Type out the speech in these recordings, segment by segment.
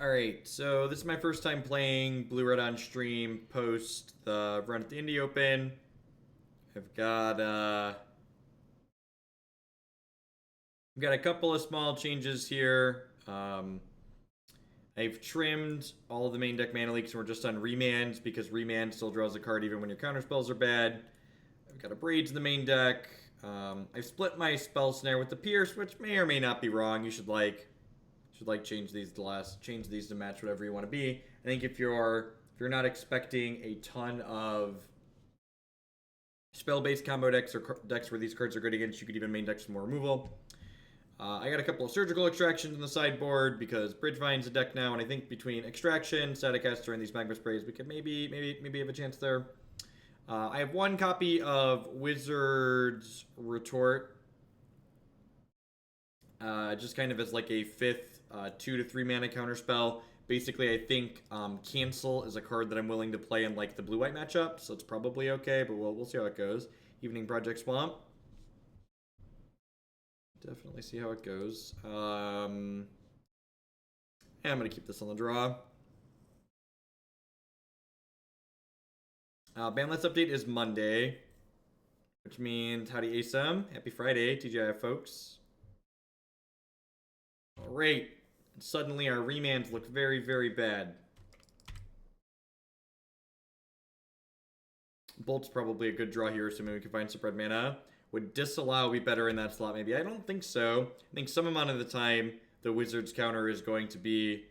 Alright, so this is my first time playing Blue-Red on stream post the run at the Indie Open. I've got a couple of small changes here. I've trimmed all of the main deck mana leaks and we're just on Remand because Remand still draws a card even when your counter spells are bad. I've got Abrade in the main deck. I've split my Spell Snare with the Pierce, which may or may not be wrong. You should change these to match whatever you want to be. I think if you're not expecting a ton of spell-based combo decks or decks where these cards are good against, you could even main deck some more removal. I got a couple of surgical extractions in the sideboard because Bridgevine's a deck now, and I think between Extraction, Staticaster, and these Magma Sprays, we could maybe have a chance there. I have one copy of Wizard's Retort, just kind of as like a fifth 2 to 3 mana counterspell. Basically, I think Cancel is a card that I'm willing to play in like the blue-white matchup, so it's probably okay, but we'll see how it goes. Evening Project Swamp. Definitely see how it goes. Yeah, I'm going to keep this on the draw. Ban list update is Monday, which means howdy ASM. Happy Friday, TGIF folks. Alright. Suddenly our remands look very, very bad. Bolt's probably a good draw here, assuming we can find some red mana. Would Disallow be better in that slot, maybe? I don't think so. I think some amount of the time, the Wizard's counter is going to be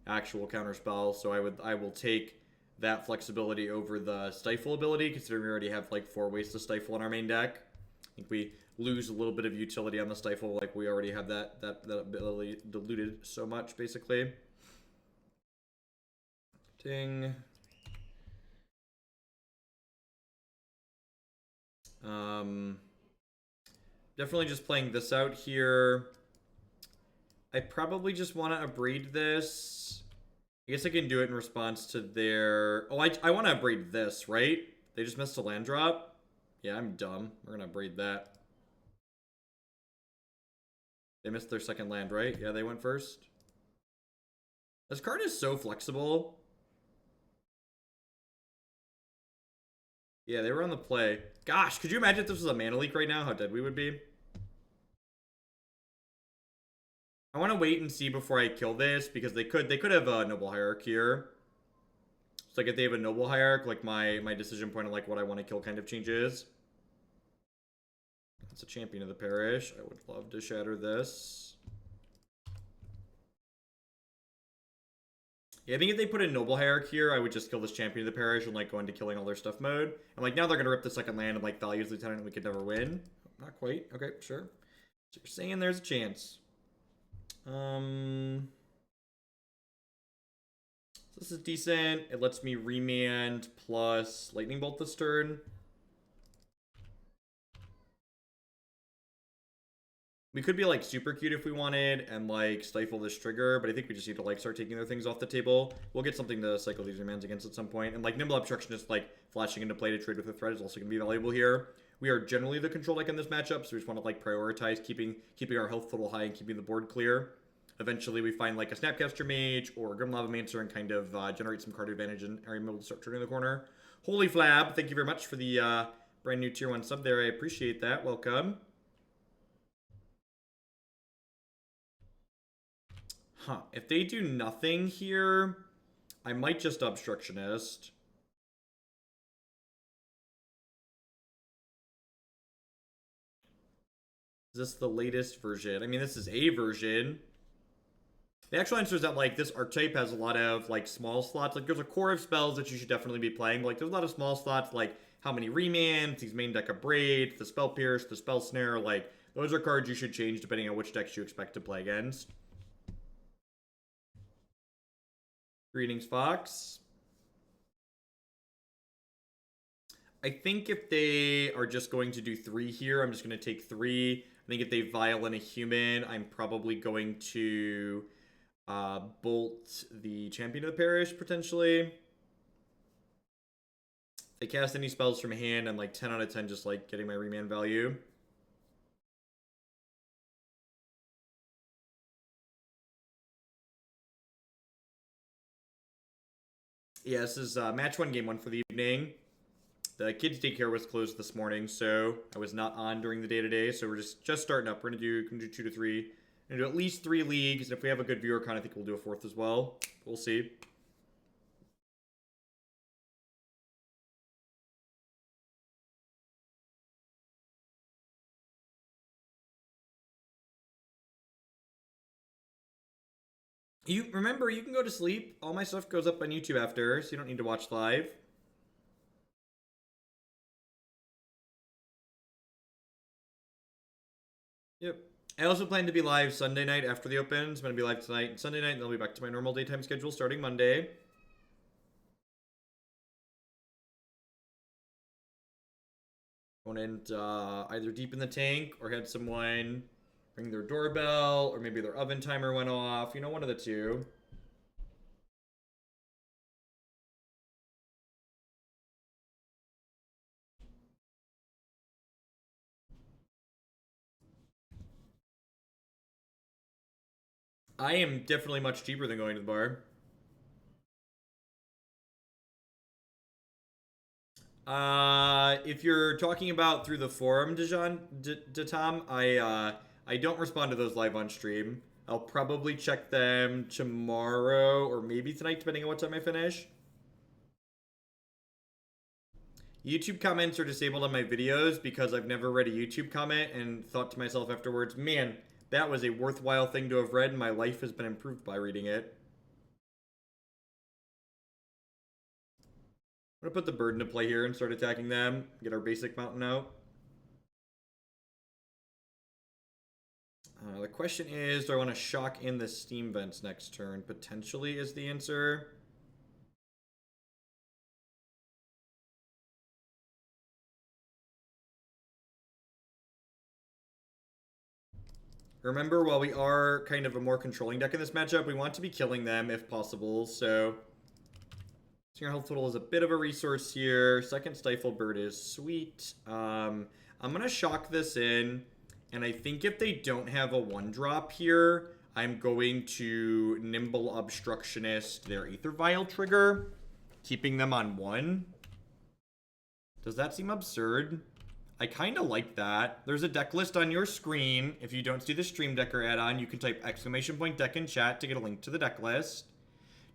actual counter spell, so I will take that flexibility over the Stifle ability, considering we already have like 4 ways to Stifle in our main deck. I think we lose a little bit of utility on the Stifle, like we already have that ability diluted so much, basically. Ding. Definitely just playing this out here. I probably just want to Abrade this. I guess I can do it in response to their... Oh, I want to Abrade this, right? They just missed a land drop? Yeah, I'm dumb. We're going to Abrade that. They missed their second land, right? Yeah, they went first. This card is so flexible. Yeah, they were on the play. Gosh, could you imagine if this was a mana leak right now? How dead we would be. I want to wait and see before I kill this because they could have a Noble Hierarch here. So like if they have a Noble Hierarch, like my decision point on like what I want to kill kind of changes. It's a Champion of the Parish. I would love to shatter this. Yeah, I think if they put a Noble Hierarch here, I would just kill this Champion of the Parish and like go into killing all their stuff mode. And like now they're gonna rip the second land and like Values Lieutenant and we could never win. Not quite. Okay, sure. So you're saying there's a chance. This is decent. It lets me Remand plus Lightning Bolt this turn. We could be like super cute if we wanted and like stifle this trigger, but I think we just need to like start taking their things off the table. We'll get something to cycle these remands against at some point. And like Nimble Obstructionist like flashing into play to trade with a threat is also going to be valuable here. We are generally the control deck in this matchup, so we just want to like prioritize keeping our health total high and keeping the board clear. Eventually we find like a Snapcaster Mage or a Grim Lavamancer and kind of generate some card advantage and are able to start turning the corner. Holy Flab, thank you very much for the brand new tier 1 sub there. I appreciate that. Welcome. Huh. If they do nothing here, I might just Obstructionist. Is this the latest version? I mean, this is a version. The actual answer is that, like, this archetype has a lot of, like, small slots. Like, there's a core of spells that you should definitely be playing. Like, there's a lot of small slots, like, how many remands, these main deck Abrade, the Spell Pierce, the Spell Snare. Like, those are cards you should change depending on which decks you expect to play against. Greetings, Fox. I think if they are just going to do 3 here, I'm just going to take 3. I think if they Vial in a human, I'm probably going to bolt the Champion of the Parish, potentially. If they cast any spells from hand, I'm like 10 out of 10 just like getting my remand value. Yeah, this is match 1, game 1 for the evening. The kids' daycare was closed this morning, so I was not on during the day today. So we're just starting up. We're gonna do 2 to 3. We're gonna do at least 3 leagues. And if we have a good viewer count, I think we'll do a 4th as well. We'll see. You remember, you can go to sleep. All my stuff goes up on YouTube after, so you don't need to watch live. Yep. I also plan to be live Sunday night after the Opens. I'm going to be live tonight and Sunday night, and then I'll be back to my normal daytime schedule starting Monday. Opponent either deep in the tank or had someone ring their doorbell, or maybe their oven timer went off. You know, one of the two. I am definitely much cheaper than going to the bar. If you're talking about through the forum, Tom, I don't respond to those live on stream. I'll probably check them tomorrow or maybe tonight, depending on what time I finish. YouTube comments are disabled on my videos because I've never read a YouTube comment and thought to myself afterwards, man, that was a worthwhile thing to have read, and my life has been improved by reading it. I'm gonna put the bird into play here and start attacking them. Get our basic mountain out. The question is, do I want to shock in the steam vents next turn? Potentially is the answer. Remember, while we are kind of a more controlling deck in this matchup, we want to be killing them if possible, so... Your health total is a bit of a resource here. Second Stifled Bird is sweet. I'm going to shock this in, and I think if they don't have a 1-drop here, I'm going to Nimble Obstructionist their Aether Vial trigger, keeping them on 1. Does that seem absurd? I kind of like that. There's a deck list on your screen. If you don't see the Stream Decker add-on, you can type !deck in chat to get a link to the deck list.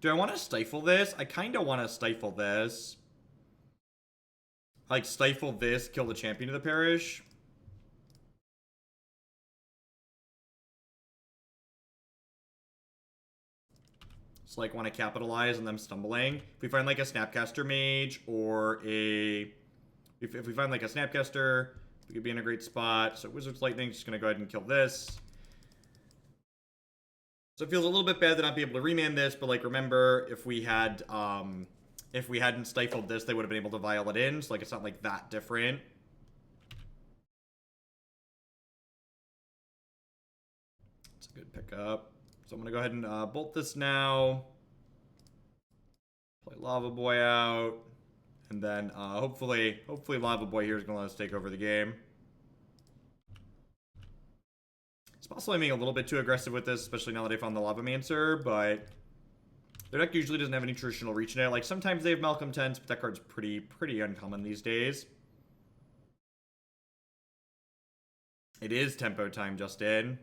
Do I want to stifle this? I kind of want to stifle this. Like, stifle this, kill the champion of the parish. Just, like, want to capitalize on them stumbling. If we find, like, a Snapcaster Mage or a... If we find, like, a Snapcaster, we could be in a great spot. So Wizard's Lightning, just going to go ahead and kill this. So it feels a little bit bad to not be able to remand this, but like remember, if we hadn't stifled this, they would have been able to vial it in. So like it's not like that different. It's a good pickup. So I'm gonna go ahead and bolt this now. Play Lava Boy out, and then hopefully Lava Boy here is gonna let us take over the game. Possibly being a little bit too aggressive with this, especially now that I found the Lavamancer, but their deck usually doesn't have any traditional reach in it. Like, sometimes they have Malcolm Tents, but that card's pretty uncommon these days. It is tempo time, Justin.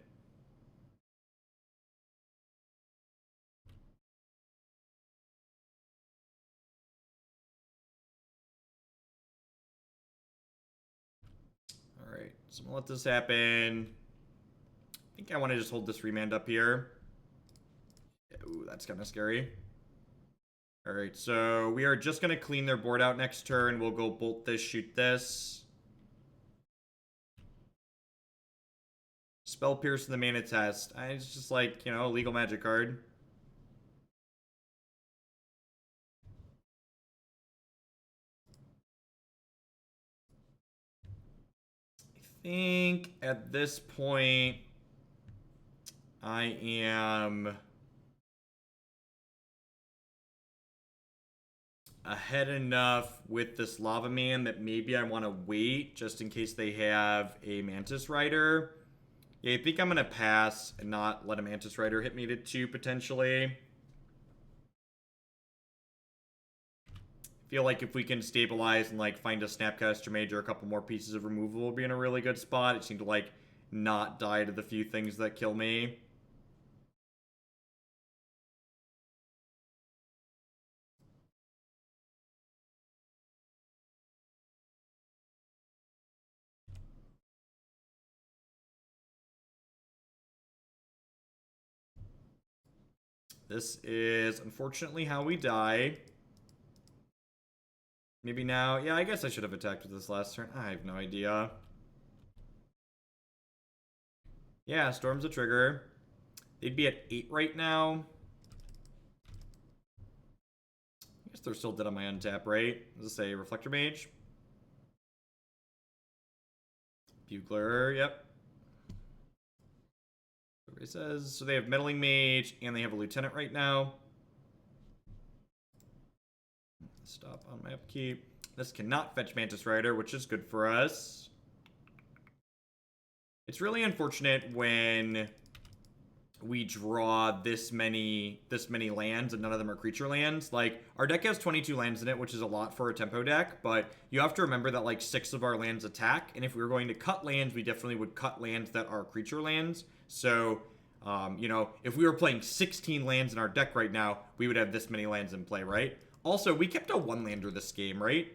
Alright, so I'm gonna let this happen. I think I want to just hold this Remand up here. Ooh, that's kind of scary. Alright, so we are just going to clean their board out next turn. We'll go bolt this, shoot this. Spell Pierce in the mana test. It's just like, you know, a legal magic card. I think at this point... I am ahead enough with this Lava Man that maybe I want to wait just in case they have a Mantis Rider. Yeah, I think I'm going to pass and not let a Mantis Rider hit me to 2 potentially. Feel like if we can stabilize and like find a Snapcaster Mage or a couple more pieces of removal, we'll be in a really good spot. It seemed to like not die to the few things that kill me. This is unfortunately how we die. Maybe now. Yeah, I guess I should have attacked with this last turn. I have no idea. Yeah, Storm's a trigger. They'd be at 8 right now. I guess they're still dead on my untap, right? Is this a Reflector Mage? Bugler, yep. It says, so they have Meddling Mage, and they have a Lieutenant right now. Stop on my upkeep. This cannot fetch Mantis Rider, which is good for us. It's really unfortunate when we draw this many lands and none of them are creature lands. Like, our deck has 22 lands in it, which is a lot for a tempo deck, but you have to remember that like 6 of our lands attack, and if we were going to cut lands, we definitely would cut lands that are creature lands. So, you know, if we were playing 16 lands in our deck right now, we would have this many lands in play, right? Also, we kept a 1-lander this game, right?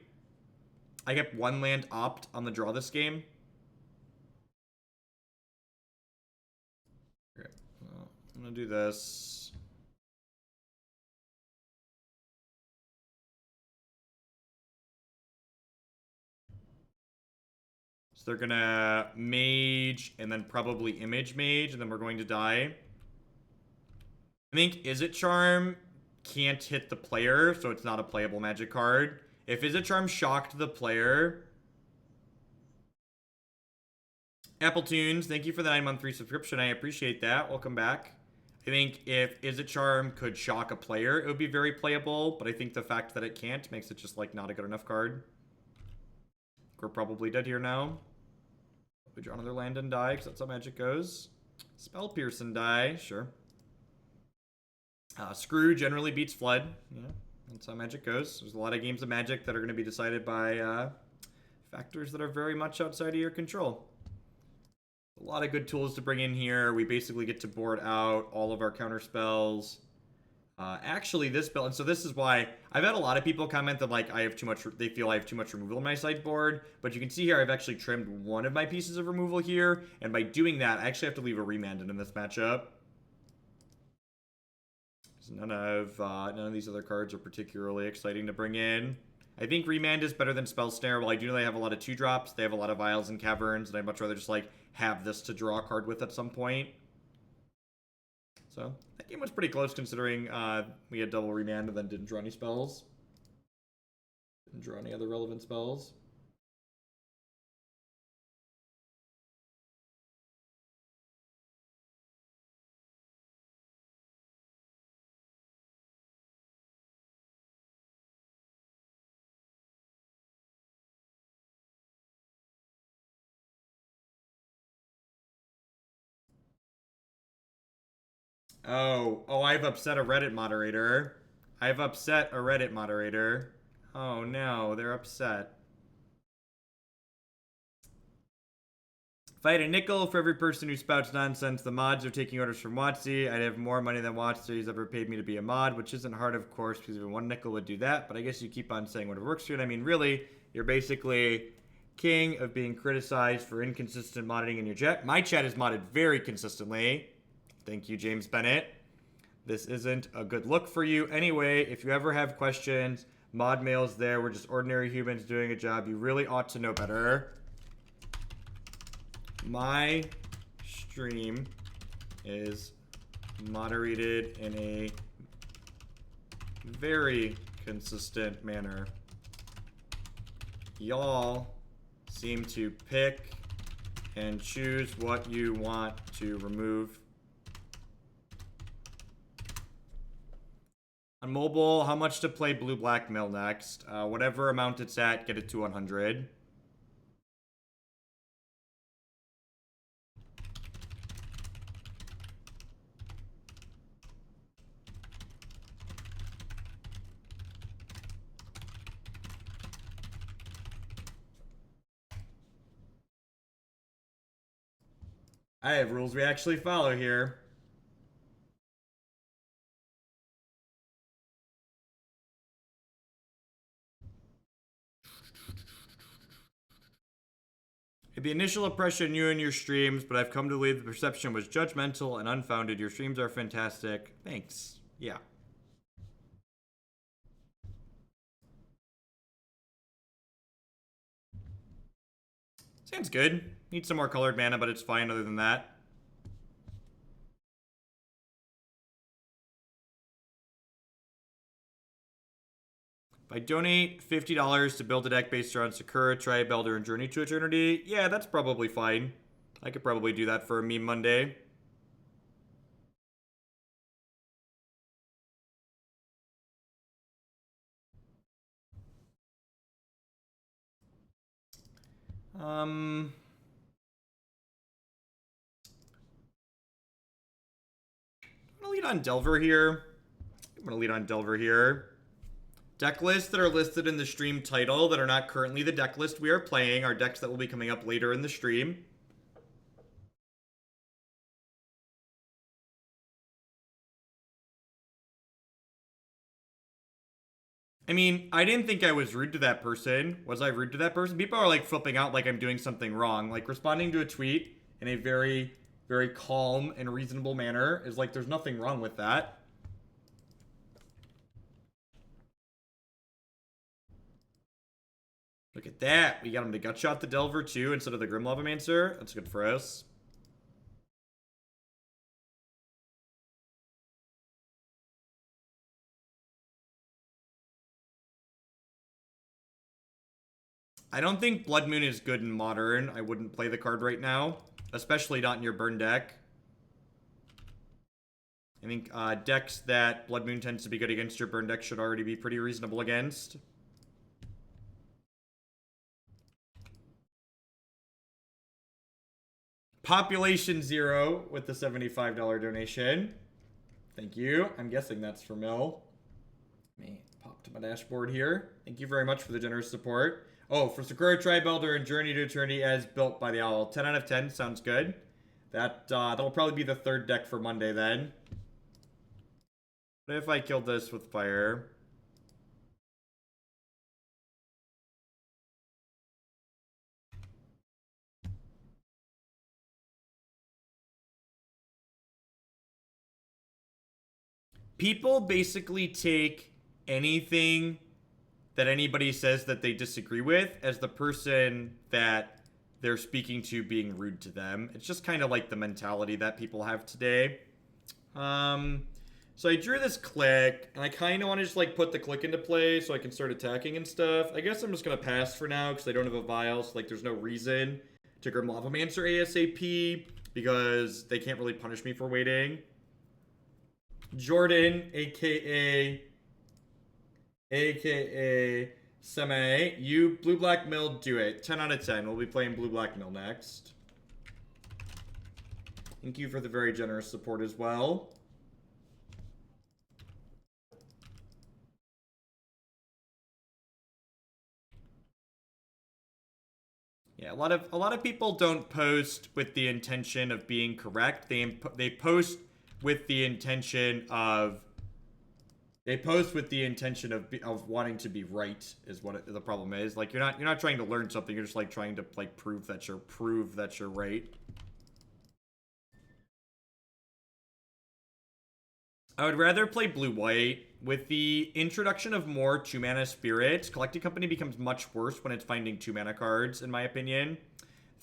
I kept 1 land opt on the draw this game. Okay, well, I'm gonna do this. So they're gonna Mage and then probably Image Mage, and then we're going to die. I think Izzet Charm can't hit the player, so it's not a playable Magic card. If Izzet Charm shocked the player... Apple Tunes, thank you for the 9-month free subscription. I appreciate that. Welcome back. I think if Izzet Charm could shock a player, it would be very playable, but I think the fact that it can't makes it just, like, not a good enough card. We're probably dead here now. We draw another land and die, because that's how Magic goes. Spell Pierce and die, sure. Screw generally beats Flood. Yeah, that's how Magic goes. There's a lot of games of Magic that are going to be decided by factors that are very much outside of your control. A lot of good tools to bring in here. We basically get to board out all of our counter spells. Actually, this build, and so this is why I've had a lot of people comment that like I have too much. They feel I have too much removal in my sideboard. But you can see here I've actually trimmed one of my pieces of removal here, and by doing that, I actually have to leave a Remand in this matchup. None of these other cards are particularly exciting to bring in. I think Remand is better than Spell Snare. While I do know they have a lot of 2-drops, they have a lot of Vials and Caverns, and I'd much rather just like have this to draw a card with at some point. So that game was pretty close considering we had double Remand and then didn't draw any spells. Didn't draw any other relevant spells. Oh, I've upset a Reddit moderator. I've upset a Reddit moderator. Oh no, they're upset. If I had a nickel for every person who spouts nonsense, the mods are taking orders from Watsy. I'd have more money than Watsy's ever paid me to be a mod, which isn't hard, of course, because even 1 nickel would do that. But I guess you keep on saying what works for you. And I mean, really, you're basically king of being criticized for inconsistent modding in your chat. My chat is modded very consistently. Thank you, James Bennett. This isn't a good look for you. Anyway, if you ever have questions, mod mail's there. We're just ordinary humans doing a job. You really ought to know better. My stream is moderated in a very consistent manner. Y'all seem to pick and choose what you want to remove. On mobile, how much to play blue-black mill next? Whatever amount it's at, get it to 100. I have rules we actually follow here. The initial impression you and your streams, but I've come to believe the perception was judgmental and unfounded. Your streams are fantastic. Thanks. Yeah. Sounds good. Need some more colored mana, but it's fine other than that. If I donate $50 to build a deck based around Sakura, Tribe, Elder, and Journey to Eternity, yeah, that's probably fine. I could probably do that for a meme Monday. I'm gonna lead on Delver here. Deck lists that are listed in the stream title that are not currently the deck list we are playing are decks that will be coming up later in the stream. I mean, I didn't think I was rude to that person. Was I rude to that person? People are like flipping out like I'm doing something wrong. Like responding to a tweet in a very, very calm and reasonable manner is like there's nothing wrong with that. Look at that. We got him to Gutshot the Delver too instead of the Grim Lavamancer. That's good for us. I don't think Blood Moon is good in Modern. I wouldn't play the card right now. Especially not in your burn deck. I think decks that Blood Moon tends to be good against your burn deck should already be pretty reasonable against. Population 0 with the $75 donation. Thank you. I'm guessing that's for Mill. Let me pop to my dashboard here. Thank you very much for the generous support. Oh, for Sakura, Tribe Elder, and Journey to Eternity as built by the Owl. 10 out of 10 sounds good. That'll probably be the third deck for Monday then. What if I killed this with fire? People basically take anything that anybody says that they disagree with as the person that they're speaking to being rude to them. It's just kind of like the mentality that people have today. So I drew this click, and I kind of want to just like put the click into play so I can start attacking and stuff. I guess I'm just going to pass for now because I don't have a vial, so like there's no reason to Grim Lavamancer ASAP because they can't really punish me for waiting. Jordan, aka Seme, you Blue Black Mill, do it. 10 out of 10. We'll be playing Blue Black Mill next. Thank you for the very generous support as well. Yeah, a lot of people don't post with the intention of being correct. They post with the intention of of wanting to be right is what the problem is. Like you're not trying to learn something. You're just like trying to like prove that you're right. I would rather play blue-white. With the introduction of more 2-mana spirits, Collecting Company becomes much worse when it's finding 2-mana cards, in my opinion.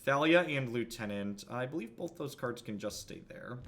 Thalia and Lieutenant. I believe both those cards can just stay there.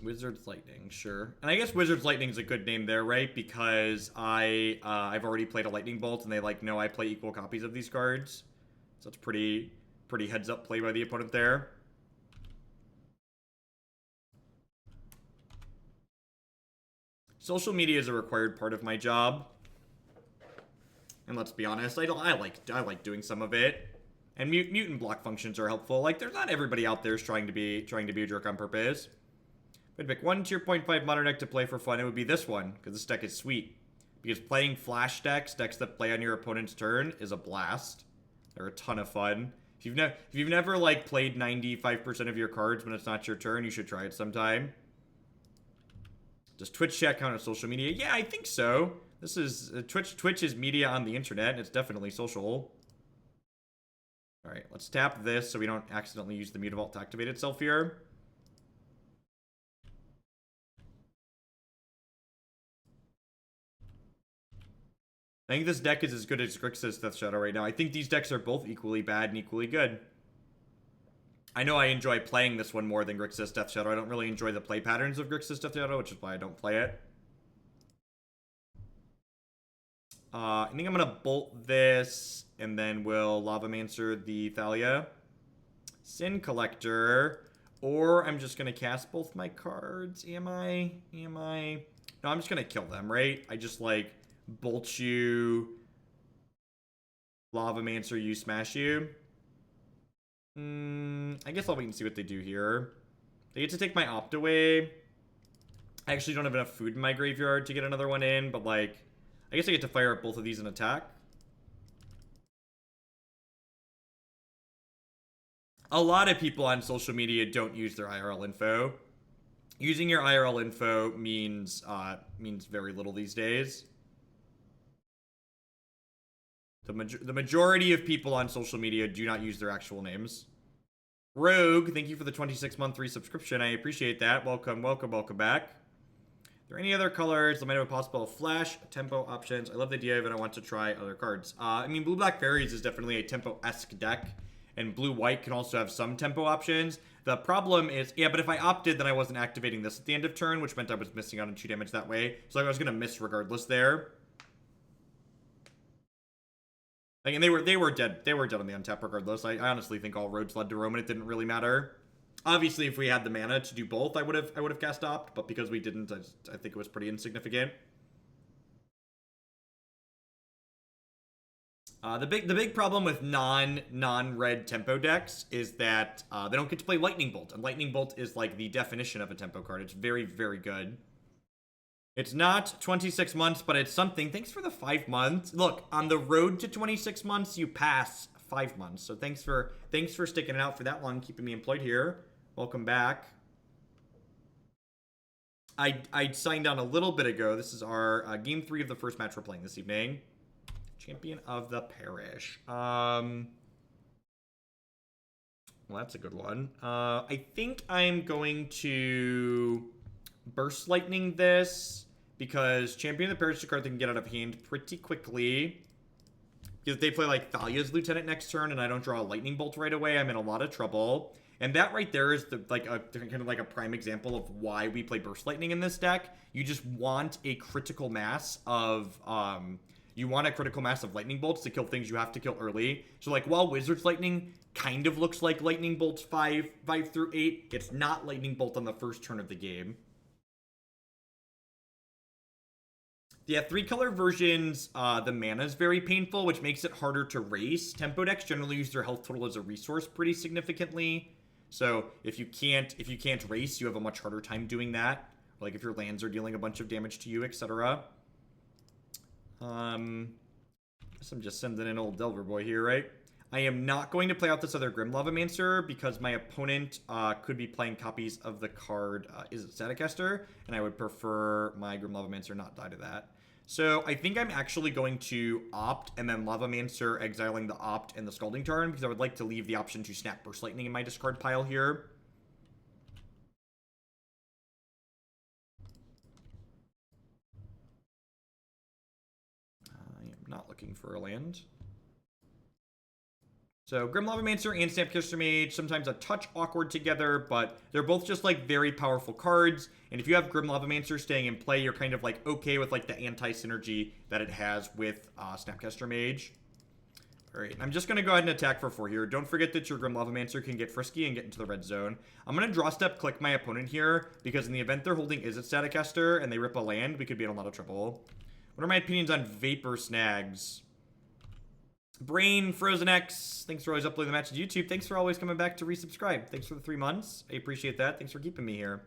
Wizard's Lightning, sure. And I guess Wizard's Lightning is a good name there, right? Because I've already played a Lightning Bolt, and they like know I play equal copies of these cards. So it's pretty heads up play by the opponent there. Social media is a required part of my job. And let's be honest, I like doing some of it. And mutant block functions are helpful. Like, there's not everybody out there is trying to be a jerk on purpose. If I'd pick one tier 0.5 modern deck to play for fun, it would be this one, because this deck is sweet. Because playing flash decks that play on your opponent's turn, is a blast. They're a ton of fun. If you've never like played 95% of your cards when it's not your turn, you should try it sometime. Does Twitch chat count as social media? Yeah, I think so. This is Twitch is media on the internet, and it's definitely social. All right, let's tap this so we don't accidentally use the Mutavault to activate itself here. I think this deck is as good as Grixis Death Shadow right now. I think these decks are both equally bad and equally good. I know I enjoy playing this one more than Grixis Death Shadow. I don't really enjoy the play patterns of Grixis Death Shadow, which is why I don't play it. I think I'm going to bolt this, and then we'll Lavamancer the Thalia. Sin Collector. Or I'm just going to cast both my cards. Am I? No, I'm just going to kill them, right? I just, like, bolt you, Lavamancer you, smash you. I guess I'll wait and see what they do here. They get to take my Opt away. I actually don't have enough food in my graveyard to get another one in, but, like, I guess I get to fire up both of these and attack. A lot of people on social media don't use their IRL info. Using your IRL info means very little these days. The majority of people on social media do not use their actual names. Rogue, thank you for the 26-month resubscription. I appreciate that. Welcome back. Are there any other colors that might have a possible flash, tempo options? I love the idea of it. I want to try other cards. I mean, Blue-Black Fairies is definitely a tempo-esque deck. And Blue-White can also have some tempo options. The problem is, yeah, but if I opted, then I wasn't activating this at the end of turn, which meant I was missing out on 2 damage that way. So I was going to miss regardless there. Like, and they were dead. They were dead on the untap regardless. I honestly think all roads led to Rome, and it didn't really matter. Obviously, if we had the mana to do both, I would have cast Opt, but because we didn't, I think it was pretty insignificant. The big problem with non-red tempo decks is that they don't get to play Lightning Bolt, and Lightning Bolt is like the definition of a tempo card. It's very, very good. It's not 26 months, but it's something. Thanks for the 5 months. Look, on the road to 26 months, you pass 5 months. So thanks for sticking it out for that long, keeping me employed here. Welcome back. I signed on a little bit ago. This is our game 3 of the first match we're playing this evening. Champion of the Parish. Well, that's a good one. I think I'm going to Burst Lightning this, because Champion of the Parish is a card that can get out of hand pretty quickly. Because if they play like Thalia's Lieutenant next turn and I don't draw a Lightning Bolt right away, I'm in a lot of trouble. And that right there is kind of like a prime example of why we play Burst Lightning in this deck. You just want a critical mass of Lightning Bolts to kill things you have to kill early. So like while Wizard's Lightning kind of looks like Lightning Bolts 5 through 8, it's not Lightning Bolt on the first turn of the game. Yeah, 3-color versions, the mana is very painful, which makes it harder to race. Tempo decks generally use their health total as a resource pretty significantly. So if you can't race, you have a much harder time doing that. Like if your lands are dealing a bunch of damage to you, etc. Guess I'm just sending in old Delver Boy here, right? I am not going to play out this other Grim Lavamancer because my opponent could be playing copies of the card Izzet Staticaster, and I would prefer my Grim Lavamancer not die to that. So I think I'm actually going to Opt and then Lavamancer exiling the Opt and the Scalding Tarn because I would like to leave the option to snap Burst Lightning in my discard pile here. I am not looking for a land. So Grim Lavamancer and Snapcaster Mage, sometimes a touch awkward together, but they're both just like very powerful cards. And if you have Grim Lavamancer staying in play, you're kind of like okay with like the anti-synergy that it has with Snapcaster Mage. Alright, I'm just going to go ahead and attack for 4 here. Don't forget that your Grim Lavamancer can get frisky and get into the red zone. I'm going to draw step click my opponent here, because in the event they're holding Izzet Staticaster and they rip a land, we could be in a lot of trouble. What are my opinions on Vapor Snags? Brain, Frozen X, thanks for always uploading the match to YouTube. Thanks for always coming back to resubscribe. Thanks for the 3 months. I appreciate that. Thanks for keeping me here.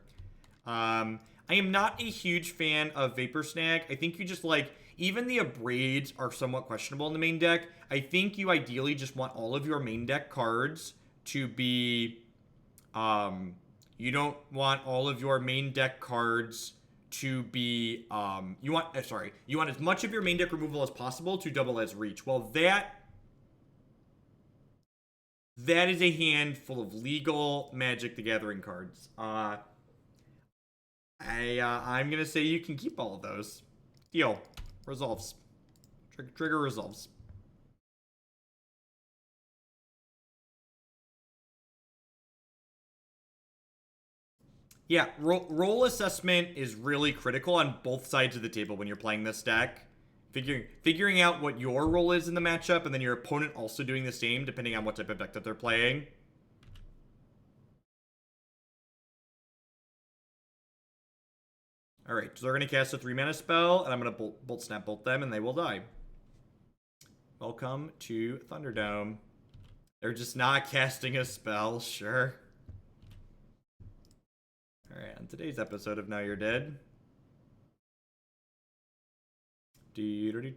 I am not a huge fan of Vapor Snag. I think you just like... Even the Abrades are somewhat questionable in the main deck. I think you ideally just want all of your main deck cards to be... you don't want all of your main deck cards to be... you want as much of your main deck removal as possible to double as reach. Well, that is a hand full of legal Magic the Gathering cards. I'm going to say you can keep all of those. Deal. Resolves. Trigger resolves. Yeah, role assessment is really critical on both sides of the table when you're playing this deck. Figuring out what your role is in the matchup, and then your opponent also doing the same, depending on what type of deck that they're playing. Alright, so they're going to cast a 3-mana spell, and I'm going to bolt snap bolt them, and they will die. Welcome to Thunderdome. They're just not casting a spell, sure. Alright, on today's episode of Now You're Dead. Opponent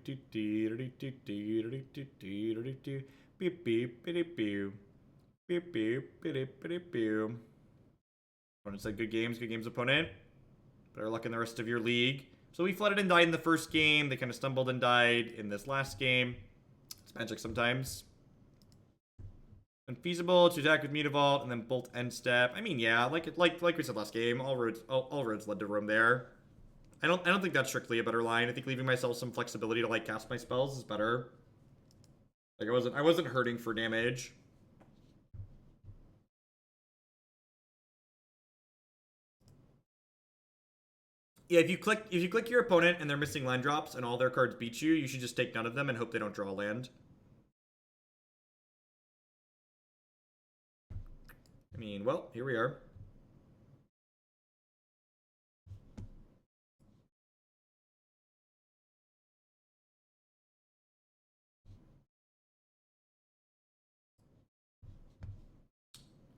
said good games, opponent. Better luck in the rest of your league. So we flooded and died in the first game. They kind of stumbled and died in this last game. It's Magic sometimes. Unfeasible to attack with Mutavault and then bolt end step. I mean, yeah, like we said last game, all roads led to Rome there. I don't think that's strictly a better line. I think leaving myself some flexibility to like cast my spells is better. Like I wasn't hurting for damage. Yeah, if you click your opponent and they're missing land drops and all their cards beat you, you should just take none of them and hope they don't draw a land. I mean, well, here we are.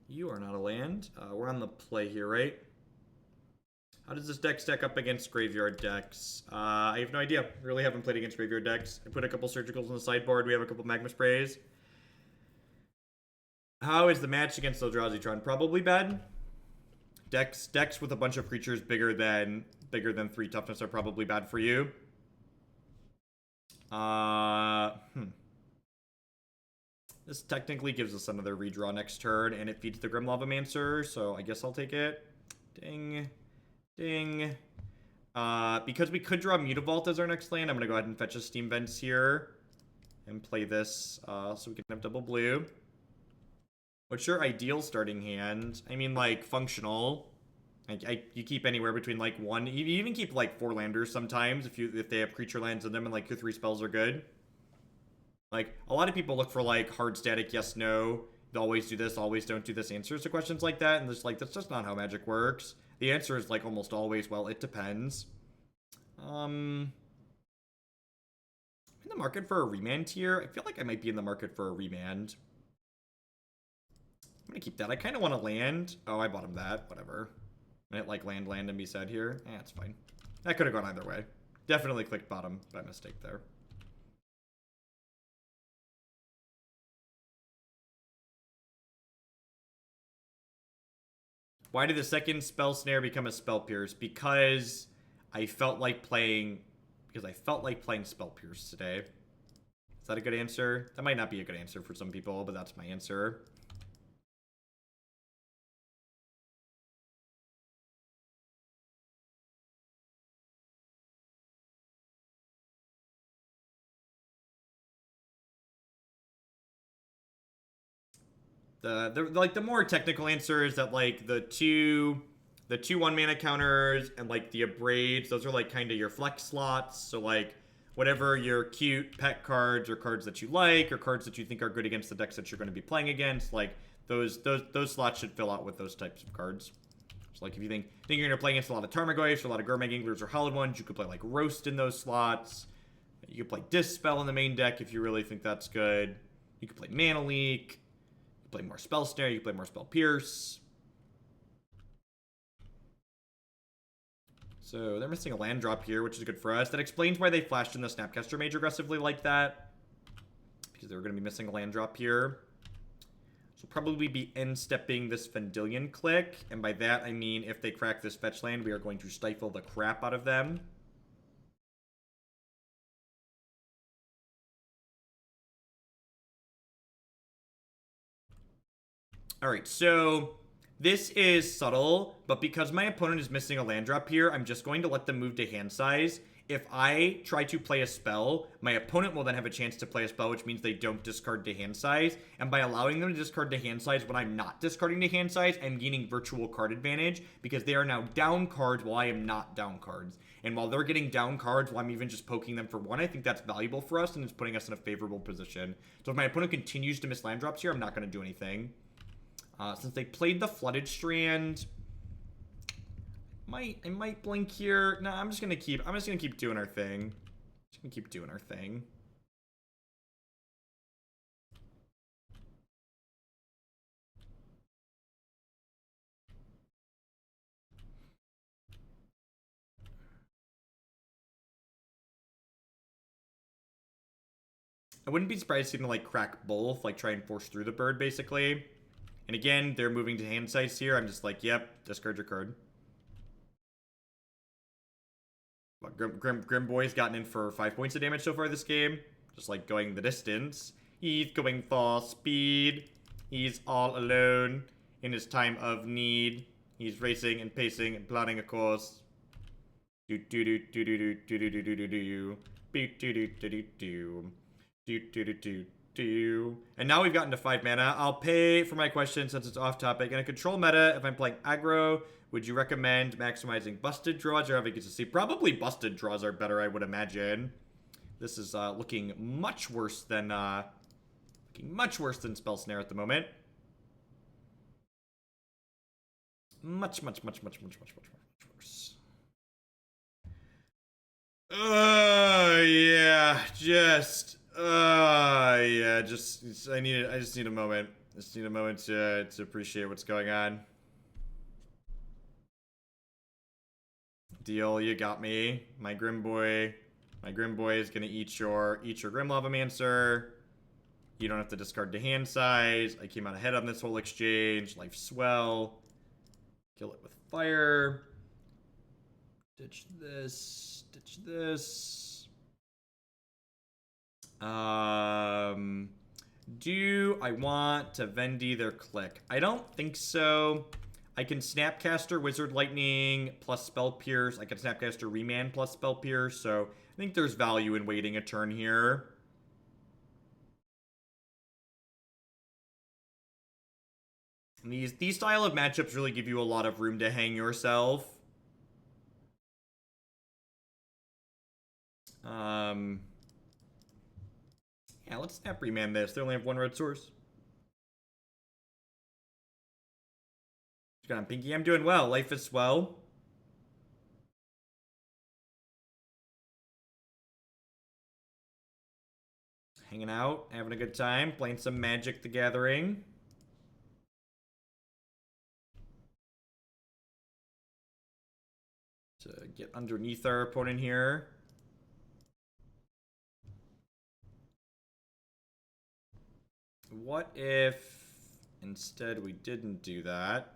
You are not a land. We're on the play here, right? How does this deck stack up against graveyard decks? I have no idea. Really haven't played against graveyard decks. I put a couple surgicals on the sideboard. We have a couple magma sprays. How is the match against Eldrazi Tron? Probably bad. Decks with a bunch of creatures bigger than 3 toughness are probably bad for you. This technically gives us another redraw next turn, and it feeds the Grim Lavamancer, so I guess I'll take it. Ding. Ding. Because we could draw Mutavault as our next land, I'm going to go ahead and fetch a Steam Vents here and play this so we can have double blue. What's your ideal starting hand? I mean, like, functional. You keep anywhere between, like, 1... You even keep, like, 4 landers sometimes if they have creature lands in them and, like, your 3 spells are good. Like, a lot of people look for, like, hard static yes, no, always do this, always don't do this answers to questions like that, and it's like, that's just not how Magic works. The answer is, like, almost always, well, it depends. I'm in the market for a Remand here. I feel like I might be in the market for a Remand. I'm gonna keep that. I kind of want to land. Oh, I bought him that. Whatever. I hit, like, land, and be sad here. Eh, it's fine. That could have gone either way. Definitely clicked bottom by mistake there. Why did the second Spell Snare become a Spell Pierce? Because I felt like playing Spell Pierce today. Is that a good answer? That might not be a good answer for some people, but that's my answer. The more technical answer is that, like, the two 1-mana counters and, like, the Abrades, those are, like, kind of your flex slots. So, like, whatever your cute pet cards or cards that you like or cards that you think are good against the decks that you're going to be playing against, like those slots should fill out with those types of cards. So like if you think you're going to play against a lot of Tarmogoyfs or a lot of Gurmag Anglers or Hollowed Ones, you could play like Roast in those slots. You could play Dispel in the main deck if you really think that's good. You could play Mana Leak. You could play more Spell Snare. You could play more Spell Pierce. So they're missing a land drop here, which is good for us. That explains why they flashed in the Snapcaster Mage aggressively like that. Because they were going to be missing a land drop here. So probably be end-stepping this Vendilion Clique. And by that, I mean if they crack this fetch land, we are going to stifle the crap out of them. Alright, so this is subtle, but because my opponent is missing a land drop here, I'm just going to let them move to hand size. If I try to play a spell, my opponent will then have a chance to play a spell, which means they don't discard to hand size. And by allowing them to discard to hand size when I'm not discarding to hand size, I'm gaining virtual card advantage because they are now down cards while I am not down cards. And while they're getting down cards while I'm even just poking them for one, I think that's valuable for us and it's putting us in a favorable position. So if my opponent continues to miss land drops here, I'm not going to do anything. Since they played the Flooded Strand, I might blink here. No, I'm just gonna keep doing our thing. Just gonna keep doing our thing. I wouldn't be surprised to see them like crack both, like try and force through the bird, basically. And again, they're moving to hand size here. I'm just like, yep, discard your card. Grim Boy's gotten in for 5 points of damage so far this game. Just like going the distance. He's going for speed. He's all alone in his time of need. He's racing and pacing and plotting a course. Do do do do do do do do do do do do do do do do do do do do. And now we've gotten to 5 mana. I'll pay for my question since it's off topic. In a control meta, if I'm playing aggro, would you recommend maximizing busted draws or having to see? Probably busted draws are better, I would imagine. This is looking much worse than Spell Snare at the moment. Much worse. Yeah, I just need a moment. I just need a moment to appreciate what's going on. Deal, you got me. My Grim Boy is gonna eat your Grim Lavamancer. You don't have to discard to hand size. I came out ahead on this whole exchange. Life swell. Kill it with fire. Ditch this. Ditch this. Do I want to Vendi their Clique? I don't think so. I can Snapcaster Wizard Lightning plus Spell Pierce. I can Snapcaster Remand plus Spell Pierce. So I think there's value in waiting a turn here. And these style of matchups really give you a lot of room to hang yourself. Yeah, let's Snap Remand this. They only have 1 red source. Got on Pinky. I'm doing well. Life is swell. Hanging out, having a good time, playing some Magic the Gathering. To get underneath our opponent here. What if instead we didn't do that?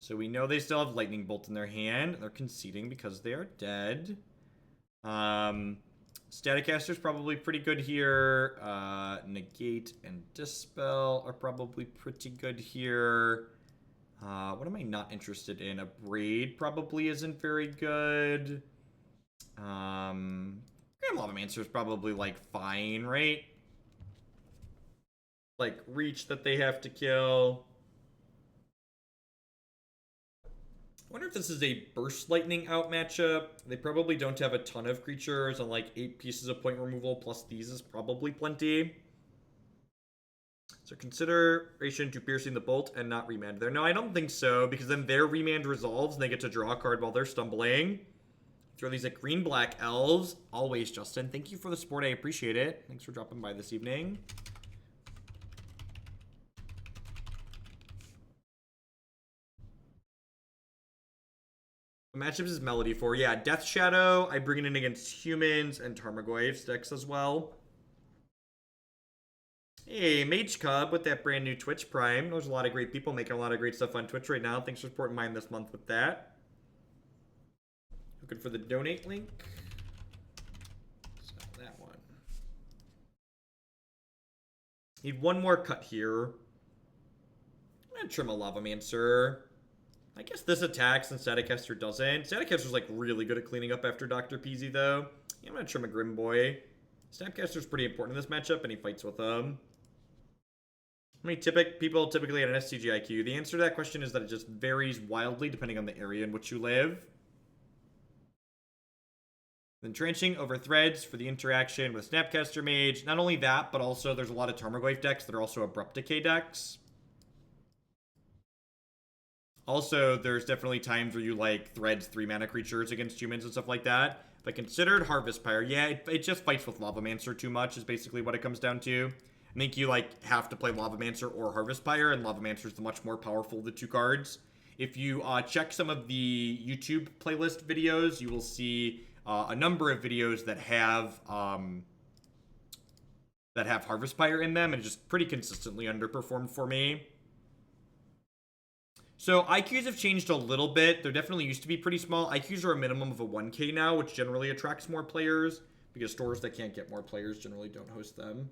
So we know they still have Lightning Bolt in their hand. They're conceding because they are dead. Staticaster's probably pretty good here. Negate and Dispel are probably pretty good here. What am I not interested in? Abrade probably isn't very good. Grim Lavamancer is probably, like, fine, right? Like, reach that they have to kill. wonder if this is a Burst Lightning out matchup. They probably don't have a ton of creatures, and like 8 pieces of point removal plus these is probably plenty. So consideration to piercing the bolt and not remand there. No, I don't think so, because then their remand resolves and they get to draw a card while they're stumbling. Throw these at green-black elves. Always, Justin. Thank you for the support. I appreciate it. Thanks for dropping by this evening. The matchups is Melody for. Yeah, Death Shadow. I bring it in against humans and Tarmogoyf's decks as well. Hey, Mage Cub with that brand new Twitch Prime. There's a lot of great people making a lot of great stuff on Twitch right now. Thanks for supporting mine this month with that. Looking for the donate link. So that one. Need one more cut here. I'm gonna trim a Lavamancer. I guess this attacks and Staticaster doesn't. Staticaster's like really good at cleaning up after Dr. Peasy though. Yeah, I'm gonna trim a Grim Boy. Snapcaster's pretty important in this matchup, and he fights with them. How many people typically at an SCG IQ? The answer to that question is that it just varies wildly depending on the area in which you live. Then Trenching over Threads for the interaction with Snapcaster Mage. Not only that, but also there's a lot of Tarmogoyf decks that are also Abrupt Decay decks. Also, there's definitely times where you like Threads 3-mana creatures against humans and stuff like that. But considered Harvest Pyre, yeah, it just fights with Lavamancer too much is basically what it comes down to. I think you like have to play Lavamancer or Harvest Pyre, and Lavamancer is the much more powerful of the two cards. If you check some of the YouTube playlist videos, you will see a number of videos that have Harvest Pyre in them, and it just pretty consistently underperformed for me. So IQs have changed a little bit. There definitely used to be pretty small. IQs are a minimum of a 1K now, which generally attracts more players, because stores that can't get more players generally don't host them.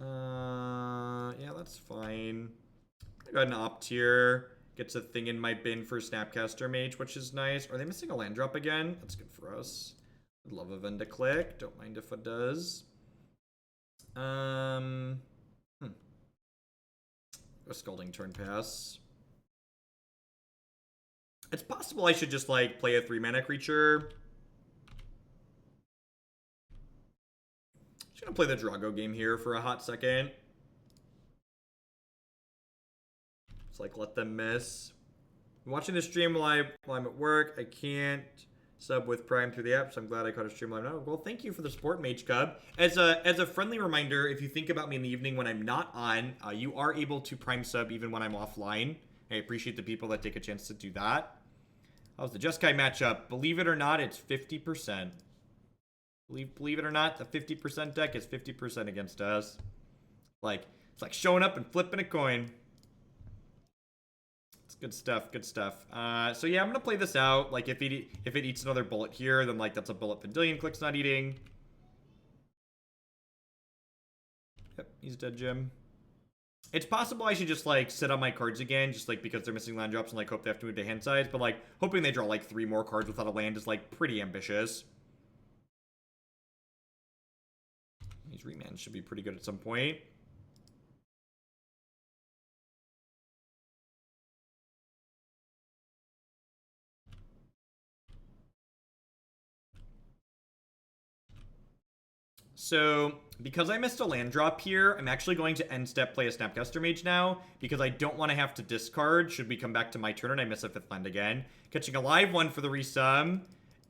Yeah, that's fine. I got an opt here. Gets a thing in my bin for Snapcaster Mage, which is nice. Are they missing a land drop again? That's good for us. I'd love a Vendilion Clique. Don't mind if it does. A Scalding Tarn pass. It's possible I should just like play a 3-mana creature. Just gonna play the Drago game here for a hot second. It's like let them miss. I'm watching the stream while I'm at work. I can't sub with Prime through the app, so I'm glad I caught a stream live now. Well, thank you for the support, Mage Cub. As a friendly reminder, if you think about me in the evening when I'm not on, you are able to Prime sub even when I'm offline. I appreciate the people that take a chance to do that. How's the Jeskai matchup? Believe it or not, it's 50%. Believe it or not, the 50% deck is 50% against us. It's like showing up and flipping a coin. It's good stuff, good stuff. So yeah, I'm gonna play this out. Like if it eats another bullet here, then like that's a bullet Vendilion Clique's not eating. Yep, he's dead, Jim. It's possible I should just like sit on my cards again, just like because they're missing land drops and like hope they have to move to hand size. But like hoping they draw like 3 more cards without a land is like pretty ambitious. These remands should be pretty good at some point. So, because I missed a land drop here, I'm actually going to end step play a Snapcaster Mage now, because I don't want to have to discard should we come back to my turn and I miss a 5th land again. Catching a live one for the resub.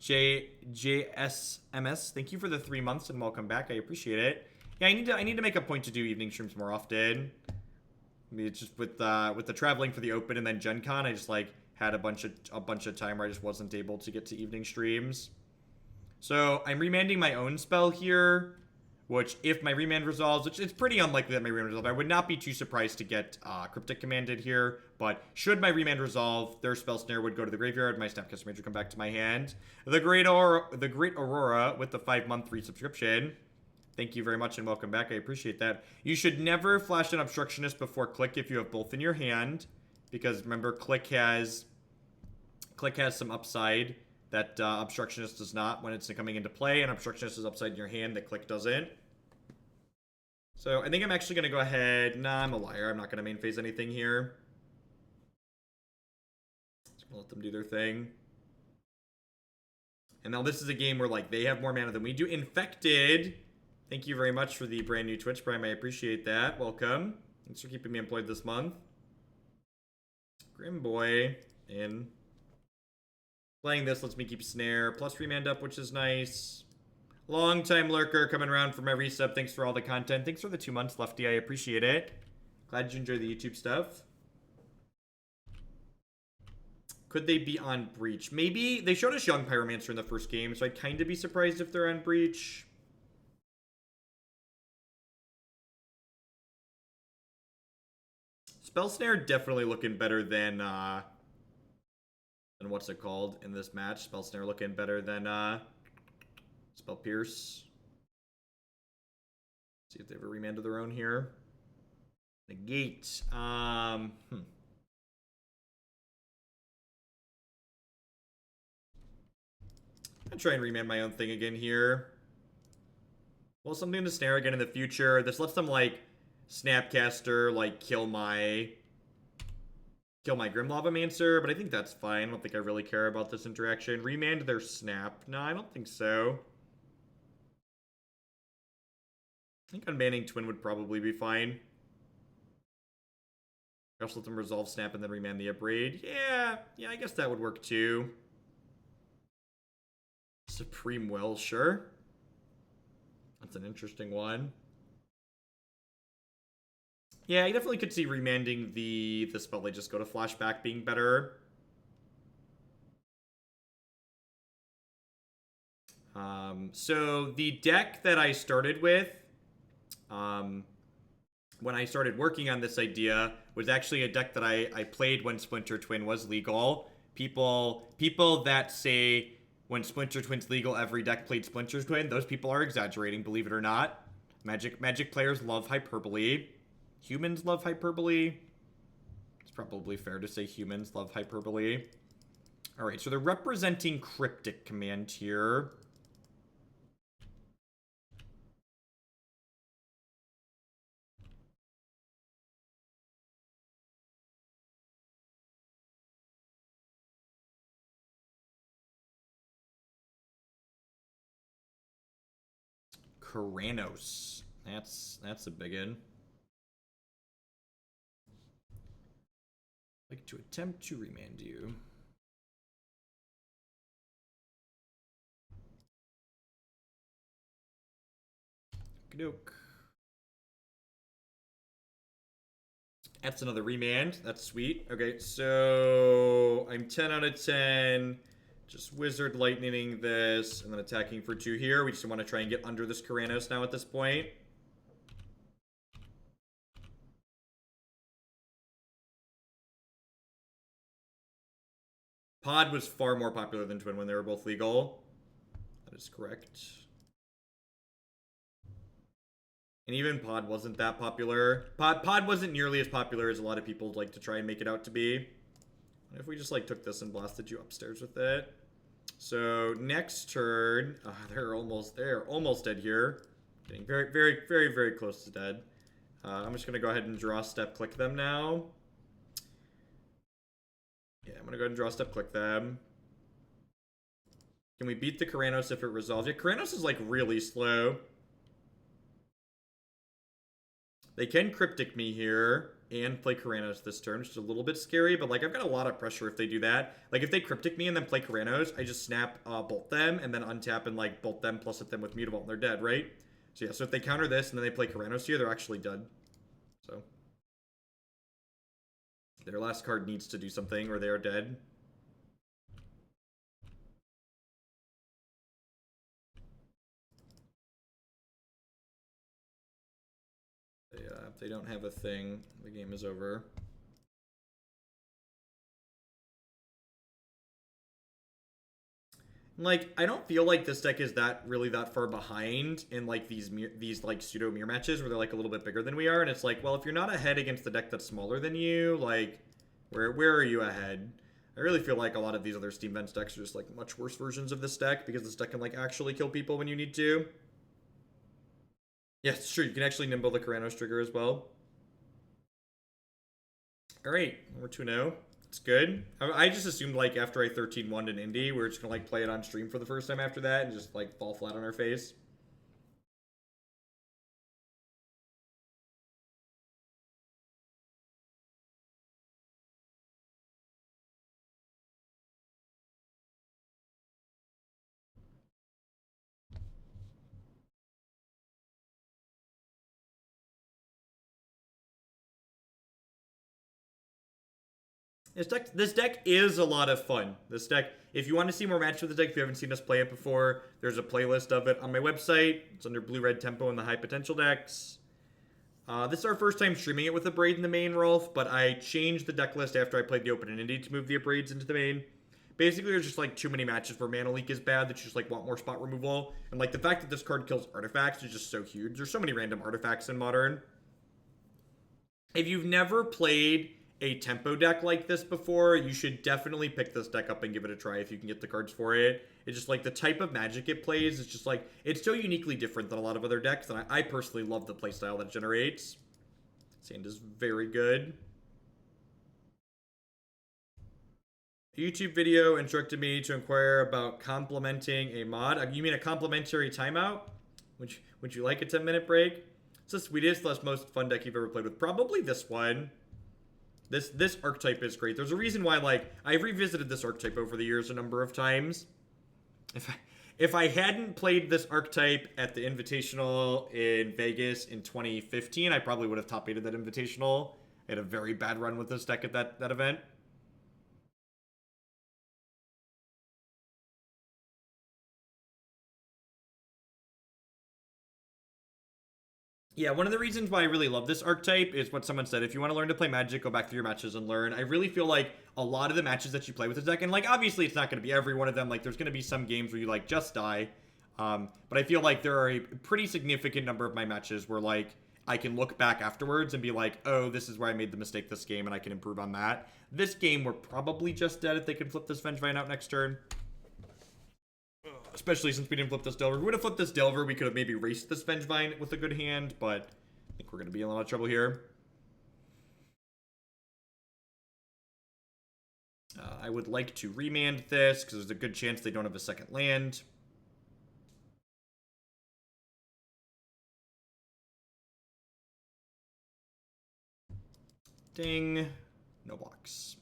JSMS, thank you for the 3 months and welcome back. I appreciate it. Yeah, I need to make a point to do evening streams more often. I mean, it's just with the traveling for the open and then Gen Con, I just like had a bunch of time where I just wasn't able to get to evening streams. So I'm remanding my own spell here, which if my remand resolves, which it's pretty unlikely that my remand resolves, I would not be too surprised to get Cryptic commanded here, but should my remand resolve, their Spell Snare would go to the graveyard, my Snapcaster Mage would come back to my hand. The Great Aurora with the 5-month free subscription. Thank you very much and welcome back, I appreciate that. You should never flash an Obstructionist before Clique if you have both in your hand, because remember, Clique has some upside that Obstructionist does not when it's coming into play, and Obstructionist is upside in your hand that Clique doesn't. So I think I'm actually going to go ahead. Nah, I'm a liar. I'm not going to main phase anything here. Just going to let them do their thing. And now this is a game where, like, they have more mana than we do. Infected. Thank you very much for the brand new Twitch Prime. I appreciate that. Welcome. Thanks for keeping me employed this month. Grim Boy in. Playing this lets me keep Snare. Plus Remand up, which is nice. Long time lurker coming around from every sub. Thanks for all the content. Thanks for the 2 months, Lefty. I appreciate it. Glad you enjoy the YouTube stuff. Could they be on Breach? Maybe. They showed us Young Pyromancer in the first game, so I'd kind of be surprised if they're on Breach. Spell Snare definitely looking better than what's it called in this match. Spell Snare looking better than Spell Pierce. See if they have a Remand of their own here. Negate. I'm gonna try and Remand my own thing again here. Well, something to Snare again in the future. This lets them, like, Snapcaster, like, kill my Grim Lavamancer, but I think that's fine. I don't think I really care about this interaction. Remand their Snap. No, I don't think so. I think unbanning Twin would probably be fine. Just let them resolve Snap and then Remand the Abrade. Yeah, I guess that would work too. Supreme Will, sure. That's an interesting one. Yeah, I definitely could see remanding the spell they just go to flashback being better. So the deck that I started with, when I started working on this idea, was actually a deck that I played when Splinter Twin was legal. People that say when Splinter Twin's legal, every deck played Splinter Twin, those people are exaggerating, believe it or not. Magic players love hyperbole. Humans love hyperbole. It's probably fair to say humans love hyperbole. Alright, so they're representing Cryptic Command here. Keranos. That's a big one. Like to attempt to remand you. Okey-doke. That's another remand. That's sweet. Okay, so I'm 10 out of 10. Just Wizard Lightning this, and then attacking for 2 here. We just want to try and get under this Keranos now at this point. Pod was far more popular than Twin when they were both legal. That is correct. And even Pod wasn't that popular. Pod wasn't nearly as popular as a lot of people like to try and make it out to be. What if we just like took this and blasted you upstairs with it? So next turn, they're almost dead here. Getting very, very, very, very close to dead. I'm just gonna go ahead and draw step click them now. Yeah, I'm gonna go ahead and draw step click them. Can we beat the Keranos if it resolves? Yeah, Keranos is like really slow. They can Cryptic me here and play Keranos this turn, which is a little bit scary, but like I've got a lot of pressure if they do that. Like if they Cryptic me and then play Keranos, I just snap bolt them and then untap and like bolt them plus hit them with Mutavault and they're dead, right? So yeah, so if they counter this and then they play Keranos here, they're actually dead. So their last card needs to do something or they are dead. If they don't have a thing, the game is over. Like, I don't feel like this deck is really that far behind in like these like pseudo mirror matches where they're like a little bit bigger than we are, and it's like, well, if you're not ahead against the deck that's smaller than you, like, where are you ahead? I really feel like a lot of these other Steam Vents decks are just like much worse versions of this deck because this deck can like actually kill people when you need to. Yeah, it's true. You can actually nimble the Karanos trigger as well. All right, we're 2-0. It's good. I just assumed like after I 13-1'd in Indie, we were just gonna like play it on stream for the first time after that and just like fall flat on our face. This deck is a lot of fun. This deck, if you want to see more matches with the deck, if you haven't seen us play it before, there's a playlist of it on my website. It's under Blue-Red Tempo and the High Potential decks. This is our first time streaming it with Abrade in the main, Rolf, but I changed the deck list after I played the Open and Indie to move the Abrades into the main. Basically, there's just like too many matches where Mana Leak is bad that you just like want more spot removal. And like the fact that this card kills artifacts is just so huge. There's so many random artifacts in Modern. If you've never played a tempo deck like this before, you should definitely pick this deck up and give it a try if you can get the cards for it. It's just like the type of Magic it plays is just like, it's so uniquely different than a lot of other decks, and I personally love the playstyle that it generates. Sand is very good. A YouTube video instructed me to inquire about complementing a mod. You mean a complimentary timeout? Would you like a 10-minute break? It's the sweetest, most fun deck you've ever played with. Probably this one. This archetype is great. There's a reason why, like, I've revisited this archetype over the years a number of times. If I hadn't played this archetype at the Invitational in Vegas in 2015, I probably would have top-8'd that Invitational. I had a very bad run with this deck at that event. Yeah, one of the reasons why I really love this archetype is what someone said. If you want to learn to play Magic, go back through your matches and learn. I really feel like a lot of the matches that you play with this deck, and like obviously it's not going to be every one of them. Like there's going to be some games where you like just die. But I feel like there are a pretty significant number of my matches where like I can look back afterwards and be like, oh, this is where I made the mistake this game and I can improve on that. This game, we're probably just dead if they can flip this Vengevine out next turn. Especially since we didn't flip this Delver. If we would have flipped this Delver, we could have maybe raced this Vengevine with a good hand, but I think we're going to be in a lot of trouble here. I would like to remand this, because there's a good chance they don't have a second land. Ding. No blocks.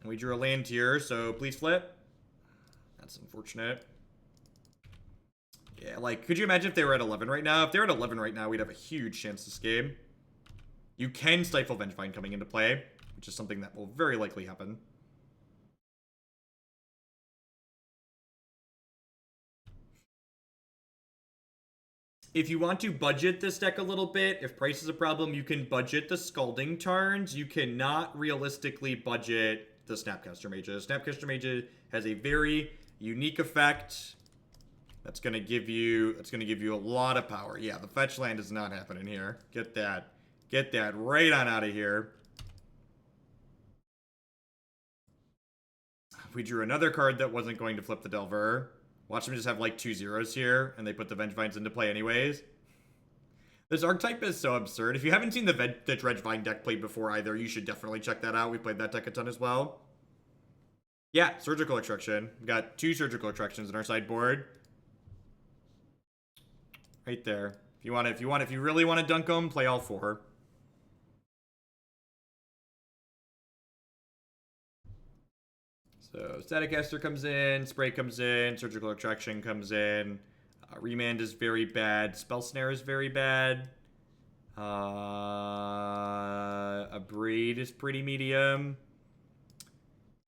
And we drew a land here, so please flip. That's unfortunate. Yeah, like, could you imagine if they were at 11 right now? If they're at 11 right now, we'd have a huge chance this game. You can stifle Vengevine coming into play, which is something that will very likely happen. If you want to budget this deck a little bit, if price is a problem, you can budget the Scalding Tarns. You cannot realistically budget the Snapcaster Mage. Snapcaster Mage has a very unique effect that's gonna give you a lot of power. Yeah, the fetch land is not happening here. Get that right on out of here. We drew another card that wasn't going to flip the Delver. Watch them just have like 2 zeros here, and they put the Vengevines into play anyways. This archetype is so absurd. If you haven't seen the Vengevine deck played before either, you should definitely check that out. We played that deck a ton as well. Yeah, Surgical Extraction. We got 2 Surgical Extractions in our sideboard. Right there. If you really want to dunk them, play all 4. So Staticaster comes in, Spray comes in, Surgical Extraction comes in. Remand is very bad. Spell Snare is very bad. Abrade is pretty medium.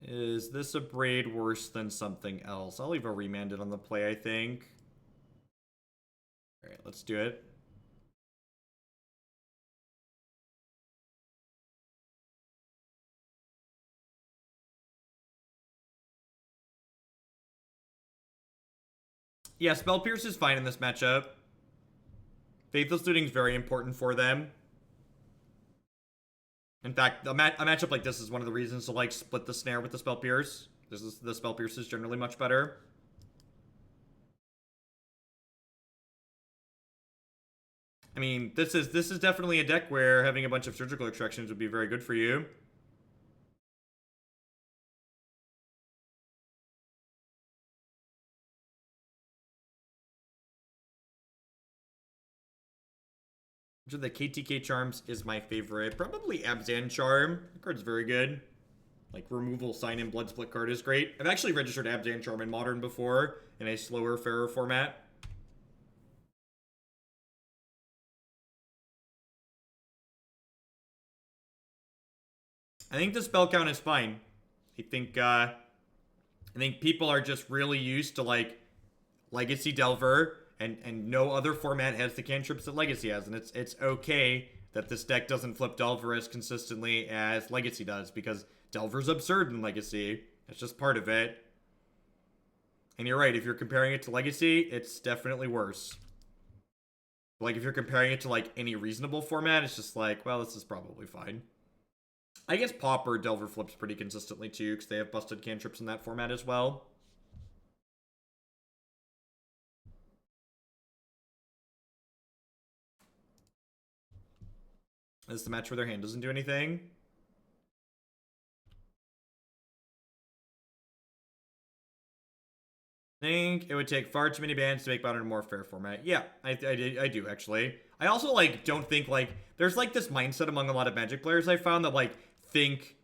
Is this Abrade worse than something else? I'll leave a Remanded on the play, I think. Alright, let's do it. Yeah, Spell Pierce is fine in this matchup. Faithless Looting is very important for them. In fact, a matchup like this is one of the reasons to like split the Snare with the Spell Pierce. The Spell Pierce is generally much better. I mean, this is definitely a deck where having a bunch of surgical extractions would be very good for you. Which of the KTK charms is my favorite? Probably Abzan Charm. The card's very good. Like, removal, sign in, blood split card is great. I've actually registered Abzan Charm in Modern before, in a slower, fairer format. I think the spell count is fine. I think people are just really used to, like, Legacy Delver, and no other format has the cantrips that Legacy has, and it's okay that this deck doesn't flip Delver as consistently as Legacy does, because Delver's absurd in Legacy. It's just part of it. And you're right, if you're comparing it to Legacy, it's definitely worse. Like, if you're comparing it to, like, any reasonable format, it's just like, well, this is probably fine. I guess Pauper Delver flips pretty consistently, too, because they have busted cantrips in that format as well. This is the match where their hand doesn't do anything. I think it would take far too many bans to make Modern a more fair format. Yeah, I do, actually. I also, like, don't think, like, there's, like, this mindset among a lot of Magic players I found that, like, think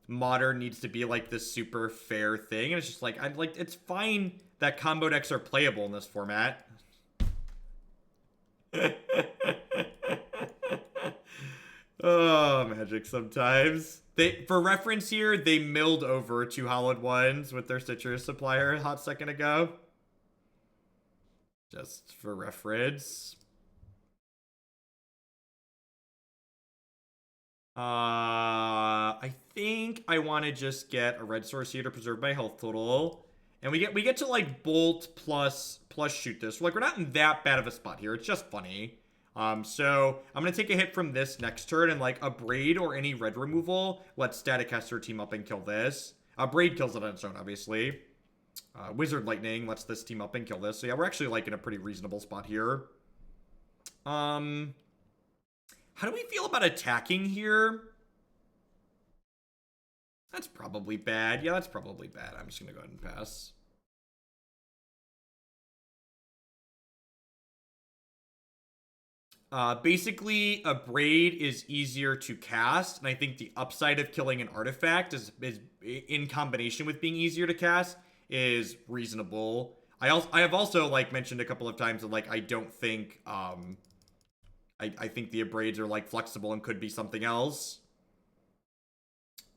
Modern needs to be, like, this super fair thing. And it's just, like, it's fine that combo decks are playable in this format. Oh, Magic sometimes. For reference here, they milled over 2 Hollowed Ones with their Citrus Supplier a hot second ago. Just for reference. I think I want to just get a red source here to preserve my health total. And we get to, like, bolt plus shoot this. Like, we're not in that bad of a spot here. It's just funny. So I'm gonna take a hit from this next turn, and, like, Abrade or any red removal, let Staticaster team up and kill this. Abrade kills it on its own, obviously. Wizard Lightning lets this team up and kill this. So yeah, we're actually, like, in a pretty reasonable spot here. How do we feel about attacking here? That's probably bad. Yeah, that's probably bad. I'm just gonna go ahead and pass. Basically, Abrade is easier to cast, and I think the upside of killing an artifact is in combination with being easier to cast is reasonable. I have also, like, mentioned a couple of times that, like, I don't think I think the Abrades are, like, flexible and could be something else.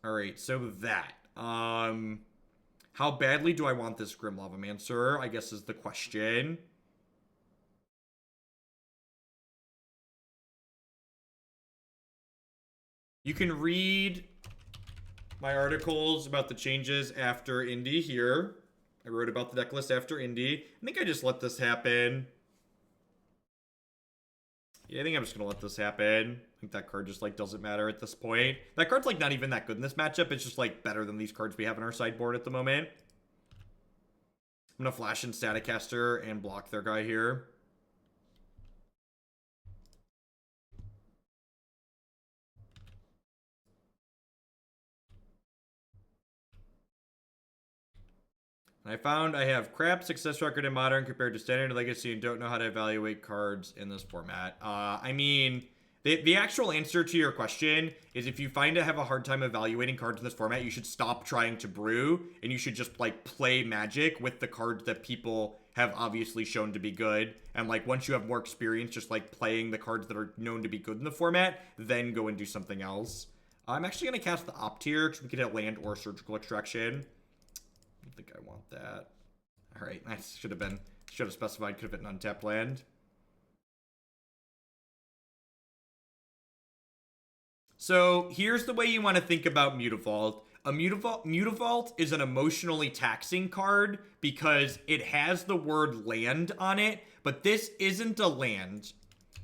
All right, so that how badly do I want this Grim Lavamancer, I guess, is the question. You can read my articles about the changes after Indy here. I wrote about the deck list after Indy. I think I just let this happen. Yeah, I think I'm just gonna let this happen. I think that card just, like, doesn't matter at this point. That card's, like, not even that good in this matchup. It's just, like, better than these cards we have in our sideboard at the moment. I'm gonna flash in Staticaster and block their guy here. I found I have crap success record in Modern compared to Standard and Legacy and don't know how to evaluate cards in this format. I mean, the actual answer to your question is if you find to have a hard time evaluating cards in this format, you should stop trying to brew, and you should just, like, play Magic with the cards that people have obviously shown to be good. And, like, once you have more experience just, like, playing the cards that are known to be good in the format, then go and do something else. I'm actually going to cast the Opt here because we could hit land or Surgical Extraction. I don't think I want that. Alright, nice. Should have specified, could have been an untapped land. So here's the way you want to think about Mutavault. Mutavault is an emotionally taxing card because it has the word land on it, but this isn't a land.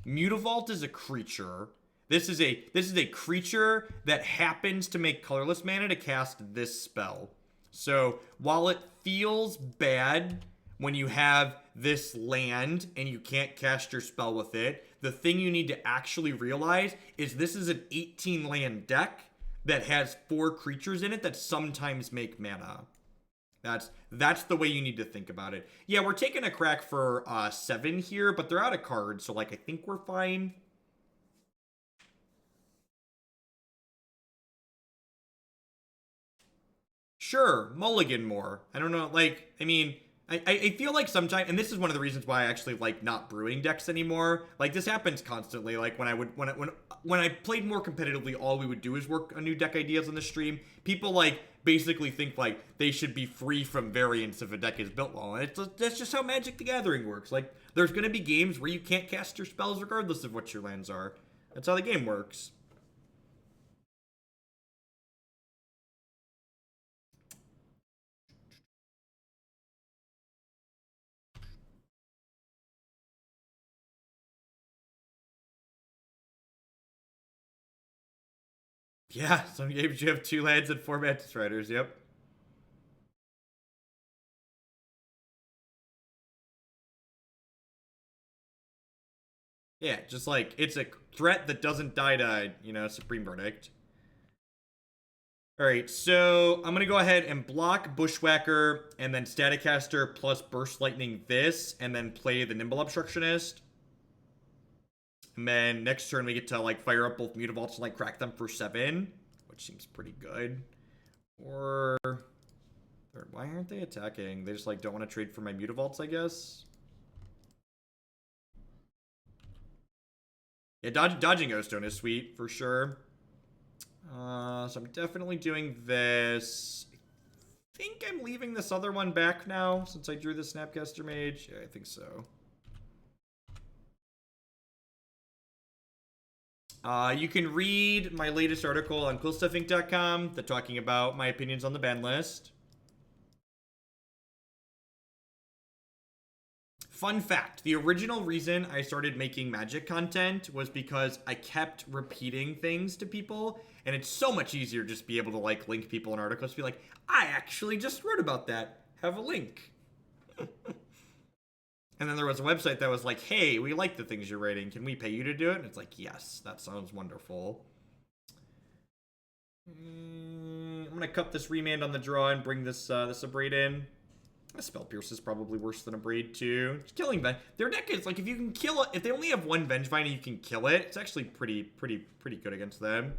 Mutavault is a creature. This is a creature that happens to make colorless mana to cast this spell. So while it feels bad when you have this land and you can't cast your spell with it, the thing you need to actually realize is this is an 18 land deck that has 4 creatures in it that sometimes make mana. That's the way you need to think about it. Yeah, we're taking a crack for 7 here, but they're out of cards, so like I think we're fine. Sure, mulligan more. I don't know, like, I mean, I feel like sometimes, and this is one of the reasons why I actually like not brewing decks anymore. Like, this happens constantly. Like, when I played more competitively, all we would do is work on new deck ideas on the stream. People, like, basically think, like, they should be free from variants if a deck is built well. And that's just how Magic the Gathering works. Like, there's going to be games where you can't cast your spells regardless of what your lands are. That's how the game works. Yeah, some games you have 2 lands and 4 Mantis Riders, yep. Yeah, just like, it's a threat that doesn't die to, you know, Supreme Verdict. Alright, so I'm going to go ahead and block Bushwhacker and then Staticaster plus Burst Lightning this, and then play the Nimble Obstructionist. And then next turn we get to, like, fire up both Mutavaults and, like, crack them for 7, which seems pretty good. Or why aren't they attacking? They just, like, don't want to trade for my Mutavaults, I guess. Yeah, dodging Ghoststone is sweet, for sure. So I'm definitely doing this. I think I'm leaving this other one back now, since I drew the Snapcaster Mage. Yeah, I think so. You can read my latest article on CoolStuffInc.com that's talking about my opinions on the ban list. Fun fact, the original reason I started making Magic content was because I kept repeating things to people, and it's so much easier just to be able to, like, link people in articles to be like, I actually just wrote about that. Have a link. And then there was a website that was like, hey, we like the things you're writing. Can we pay you to do it? And it's like, yes, that sounds wonderful. I'm going to cut this Remand on the draw and bring this Abrade in. A Spell Pierce is probably worse than Abrade too. Just killing their deck is like, if you can kill it, if they only have 1 Vengevine and you can kill it, it's actually pretty good against them.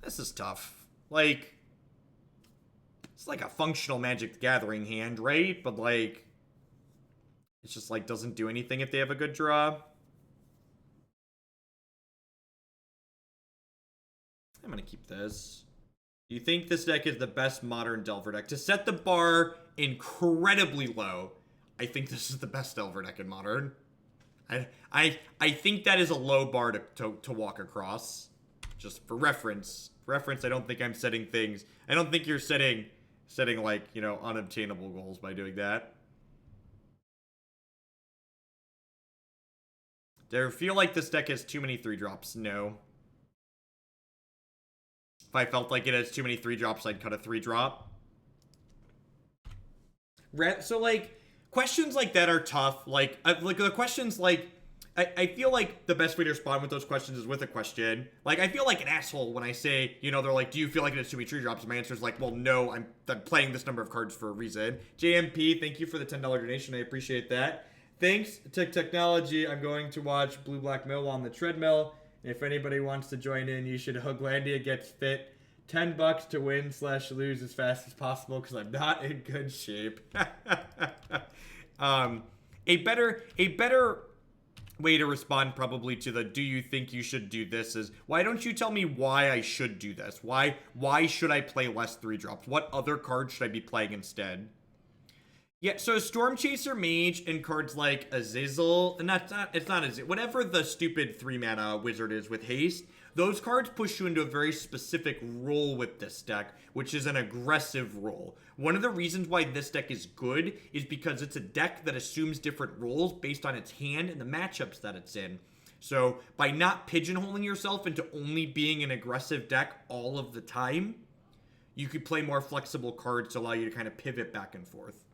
This is tough. Like, it's like a functional Magic the Gathering hand, right? But like, it's just like doesn't do anything if they have a good draw. I'm going to keep this. Do you think this deck is the best modern Delver deck? To set the bar incredibly low, I think this is the best Delver deck in Modern. I think that is a low bar to walk across. Just for reference. I don't think I'm setting things. I don't think you're setting like, you know, unobtainable goals by doing that. Do I feel like this deck has too many 3-drops? No. If I felt like it has too many 3-drops, I'd cut a 3-drop. So, like, questions like that are tough. Like the questions, like, I feel like the best way to respond with those questions is with a question. Like, I feel like an asshole when I say, you know, they're like, do you feel like it has too many 3-drops? And my answer is like, well, no, I'm playing this number of cards for a reason. JMP, thank you for the $10 donation. I appreciate that. Thanks to technology, I'm going to watch Blue Black Mill on the treadmill. If anybody wants to join in, you should. Hooglandia gets fit. $10 to win/lose as fast as possible because I'm not in good shape. A better way to respond probably to the do you think you should do this is, why don't you tell me why I should do this? Why should I play less 3-drops? What other cards should I be playing instead? Yeah, so Storm Chaser Mage and cards like Azazel, and it's not Azazel, whatever the stupid 3-mana wizard is with haste, those cards push you into a very specific role with this deck, which is an aggressive role. One of the reasons why this deck is good is because it's a deck that assumes different roles based on its hand and the matchups that it's in. So by not pigeonholing yourself into only being an aggressive deck all of the time, you could play more flexible cards to allow you to kind of pivot back and forth.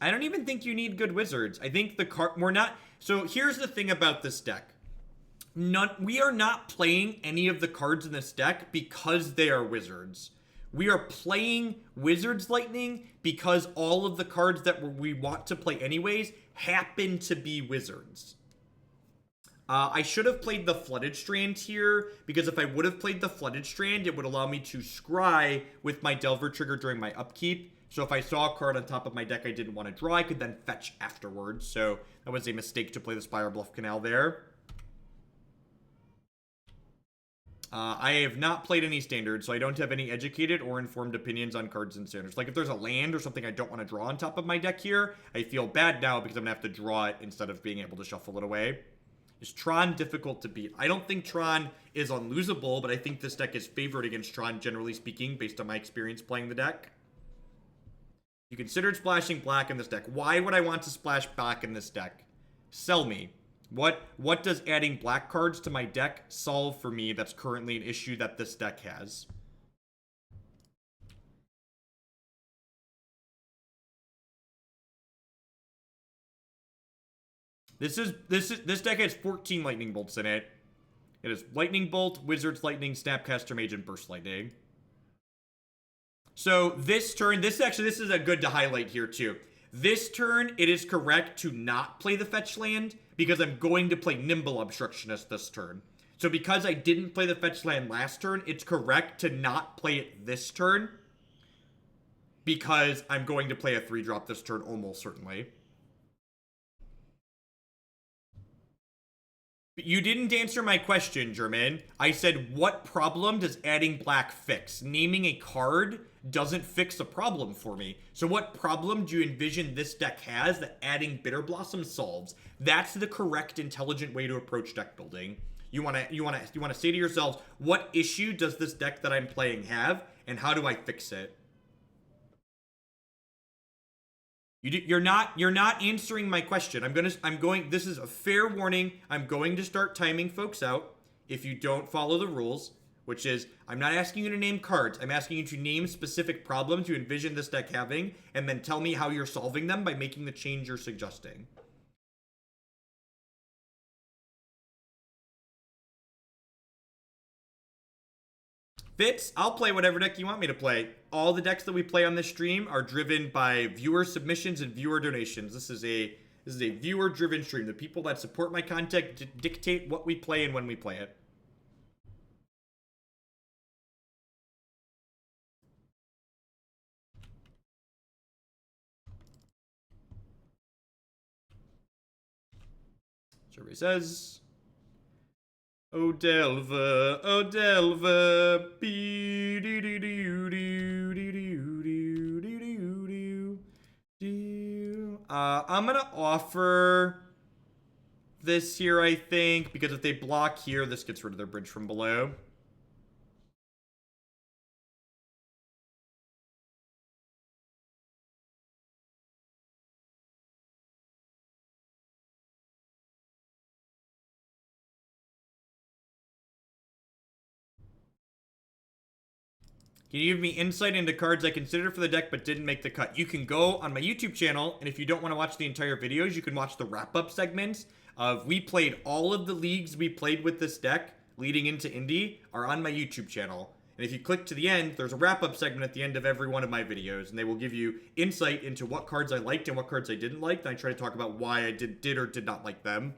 I don't even think you need good wizards. I think the card... We're not... So here's the thing about this deck. We are not playing any of the cards in this deck because they are wizards. We are playing Wizards Lightning because all of the cards that we want to play anyways happen to be wizards. I should have played the Flooded Strand here, because if I would have played the Flooded Strand, it would allow me to scry with my Delver trigger during my upkeep. So if I saw a card on top of my deck I didn't want to draw, I could then fetch afterwards. So that was a mistake to play the Spirebluff Canal there. I have not played any standards, so I don't have any educated or informed opinions on cards in standards. Like, if there's a land or something I don't want to draw on top of my deck here, I feel bad now because I'm going to have to draw it instead of being able to shuffle it away. Is Tron difficult to beat? I don't think Tron is unlosable, but I think this deck is favored against Tron, generally speaking, based on my experience playing the deck. You considered splashing black in this deck. Why would I want to splash black in this deck? Sell me. What does adding black cards to my deck solve for me that's currently an issue that this deck has? This deck has 14 lightning bolts in it. It is Lightning Bolt, Wizard's Lightning, Snapcaster Mage, and Burst Lightning. So this turn, this is a good to highlight here too. This turn, it is correct to not play the fetch land because I'm going to play Nimble Obstructionist this turn. So because I didn't play the fetch land last turn, it's correct to not play it this turn because I'm going to play a 3-drop this turn almost certainly. You didn't answer my question, German. I said, what problem does adding black fix? Naming a card doesn't fix a problem for me. So what problem do you envision this deck has that adding Bitter Blossom solves? That's the correct, intelligent way to approach deck building. You wanna say to yourselves, what issue does this deck that I'm playing have, and how do I fix it? You're not answering my question. This is a fair warning. I'm going to start timing folks out if you don't follow the rules, which is, I'm not asking you to name cards. I'm asking you to name specific problems you envision this deck having, and then tell me how you're solving them by making the change you're suggesting. Fitz, I'll play whatever deck you want me to play. All the decks that we play on this stream are driven by viewer submissions and viewer donations. This is a viewer-driven stream. The people that support my content dictate what we play and when we play it. Survey says... Oh Delva, I'm gonna offer this here, I think, because if they block here, this gets rid of their bridge from below. Can you give me insight into cards I considered for the deck but didn't make the cut? You can go on my YouTube channel, and if you don't want to watch the entire videos, you can watch the wrap-up segments of we played all of the leagues we played with this deck leading into Indy are on my YouTube channel. And if you click to the end, there's a wrap-up segment at the end of every one of my videos, and they will give you insight into what cards I liked and what cards I didn't like, and I try to talk about why I did or did not like them.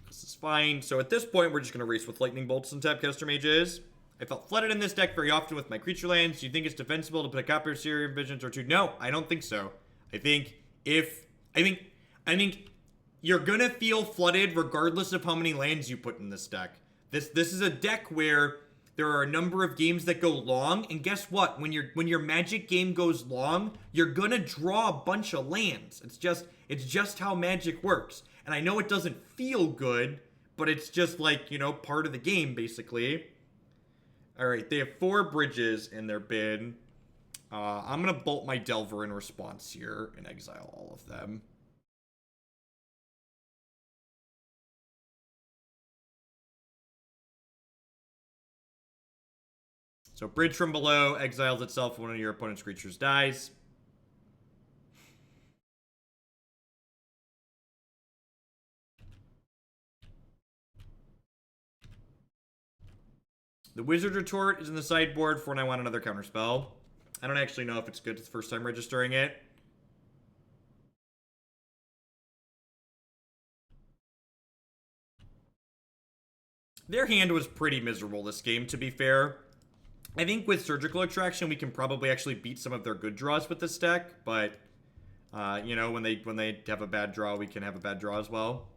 This is fine. So at this point, we're just going to race with Lightning Bolts and Snapcaster Mages. I felt flooded in this deck very often with my creature lands. Do you think it's defensible to put a Copper Serum Visions or two? No, I don't think so. I think you're going to feel flooded regardless of how many lands you put in this deck. This is a deck where there are a number of games that go long, and guess what? When your Magic game goes long, you're going to draw a bunch of lands. It's just how Magic works. And I know it doesn't feel good, but it's just like, you know, part of the game, basically. All right, they have 4 bridges in their bid. I'm going to bolt my Delver in response here and exile all of them. So Bridge from Below exiles itself when one of your opponent's creatures dies. The Wizard Retort is in the sideboard for when I want another counterspell. I don't actually know if it's good the first time registering it. Their hand was pretty miserable this game, to be fair. I think with Surgical Extraction, we can probably actually beat some of their good draws with this deck, but, you know, when they have a bad draw, we can have a bad draw as well.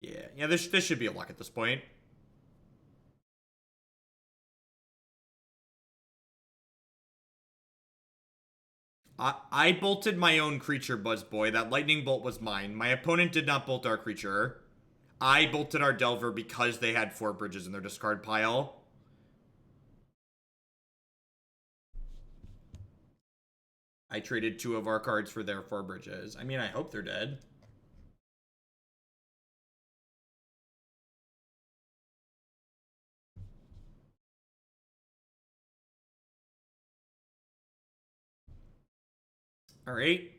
Yeah, this should be a lock at this point. I bolted my own creature, Buzzboy. That lightning bolt was mine. My opponent did not bolt our creature. I bolted our Delver because they had 4 bridges in their discard pile. I traded 2 of our cards for their 4 bridges. I mean, I hope they're dead. All right.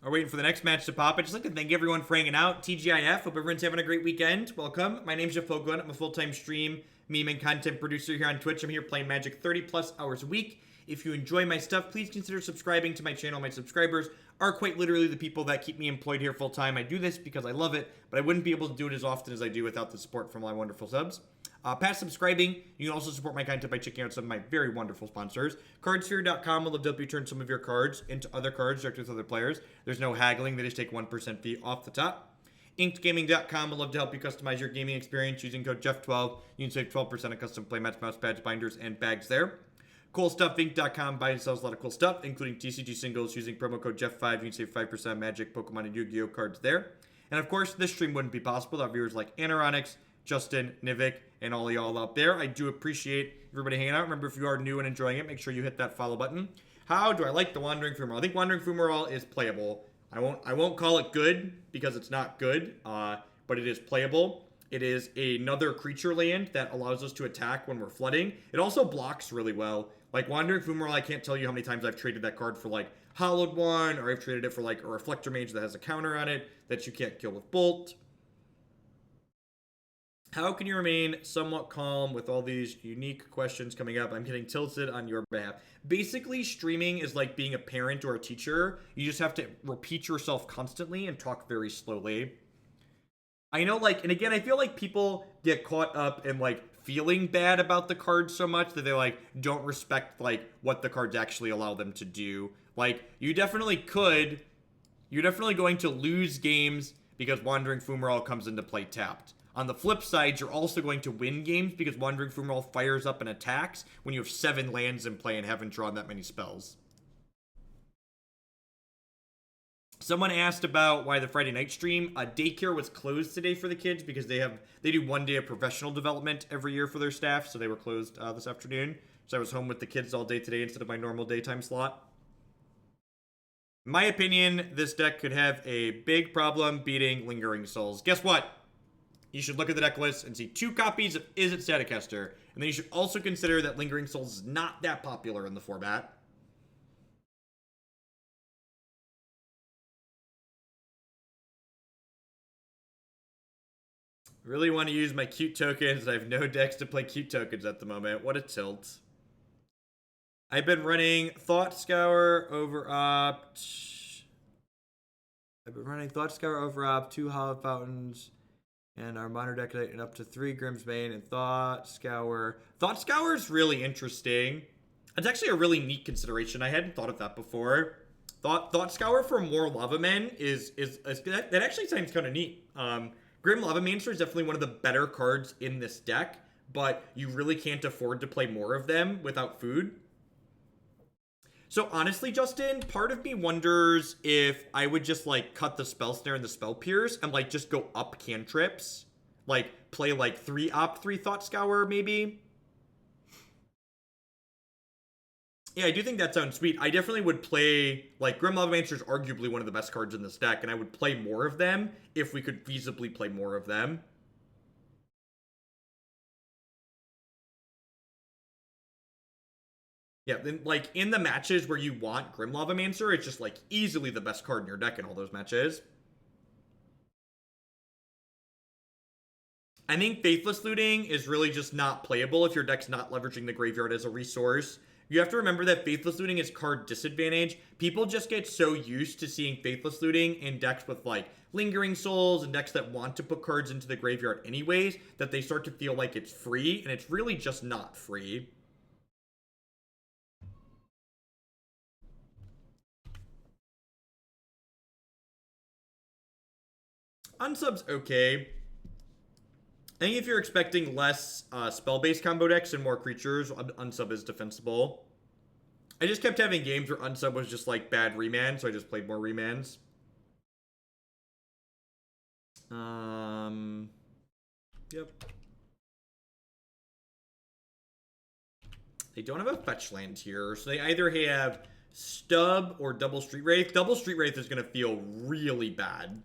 We're waiting for the next match to pop. I'd just like to thank everyone for hanging out. TGIF. Hope everyone's having a great weekend. Welcome. My name's Jeff Foglund. I'm a full-time stream, meme, and content producer here on Twitch. I'm here playing Magic 30-plus hours a week. If you enjoy my stuff, please consider subscribing to my channel. My subscribers are quite literally the people that keep me employed here full-time. I do this because I love it, but I wouldn't be able to do it as often as I do without the support from my wonderful subs. Past subscribing, you can also support my content by checking out some of my very wonderful sponsors. Cardsphere.com will love to help you turn some of your cards into other cards directly with other players. There's no haggling. They just take 1% fee off the top. InkedGaming.com will love to help you customize your gaming experience using code Jeff12. You can save 12% on custom playmats, mouse pads, binders, and bags there. CoolStuffInc.com buys and sells a lot of cool stuff, including TCG singles using promo code Jeff5. You can save 5% on Magic, Pokemon, and Yu-Gi-Oh cards there. And of course, this stream wouldn't be possible without viewers like Anaronix, Justin, Nivik, and all y'all out there. I do appreciate everybody hanging out. Remember, if you are new and enjoying it, make sure you hit that follow button. How do I like the Wandering Fumarole? I think Wandering Fumarole is playable. I won't call it good because it's not good, but it is playable. It is another creature land that allows us to attack when we're flooding. It also blocks really well. Like Wandering Fumarole, I can't tell you how many times I've traded that card for like Hollowed One, or I've traded it for like a Reflector Mage that has a counter on it that you can't kill with Bolt. How can you remain somewhat calm with all these unique questions coming up? I'm getting tilted on your behalf. Basically, streaming is like being a parent or a teacher. You just have to repeat yourself constantly and talk very slowly. I know, like, and again, I feel like people get caught up in, like, feeling bad about the cards so much that they, like, don't respect, like, what the cards actually allow them to do. Like, you definitely could. You're definitely going to lose games because Wandering Fumarole comes into play tapped. On the flip side, you're also going to win games because Wandering Fumarole fires up and attacks when you have 7 lands in play and haven't drawn that many spells. Someone asked about why the Friday night stream. Daycare was closed today for the kids because they do 1 day of professional development every year for their staff, so they were closed this afternoon. So I was home with the kids all day today instead of my normal daytime slot. In my opinion, this deck could have a big problem beating Lingering Souls. Guess what? You should look at the deck list and see 2 copies of Izzet Staticaster. And then you should also consider that Lingering Souls is not that popular in the format. Really want to use my cute tokens. I have no decks to play cute tokens at the moment. What a tilt. I've been running Thought Scour over Opt. 2 Hollow Fountains, and our Minor deck and up to 3 Grimsbane and Thought Scour. Thought Scour is really interesting. It's actually a really neat consideration. I hadn't thought of that before. Thought Scour for more Lava Men is that actually sounds kind of neat. Grim Lavamancer is definitely one of the better cards in this deck, but you really can't afford to play more of them without food. So honestly, Justin, part of me wonders if I would just like cut the Spell Snare and the Spell Pierce and like just go up cantrips. Like play like 3 Opt 3 Thought Scour maybe. Yeah, I do think that sounds sweet. I definitely would play, like, Grim Lavamancer is arguably one of the best cards in this deck, and I would play more of them if we could feasibly play more of them. Yeah, then, like, in the matches where you want Grim Lavamancer, it's just, like, easily the best card in your deck in all those matches. I think Faithless Looting is really just not playable if your deck's not leveraging the graveyard as a resource. You have to remember that Faithless Looting is card disadvantage. People just get so used to seeing Faithless Looting in decks with, like, Lingering Souls and decks that want to put cards into the graveyard anyways that they start to feel like it's free, and it's really just not free. Unsub's okay. I think if you're expecting less spell-based combo decks and more creatures, Unsub is defensible. I just kept having games where Unsub was just like bad Remand, so I just played more Remands. Yep. They don't have a fetch land here, so they either have Stub or Double Street Wraith. Double Street Wraith is going to feel really bad.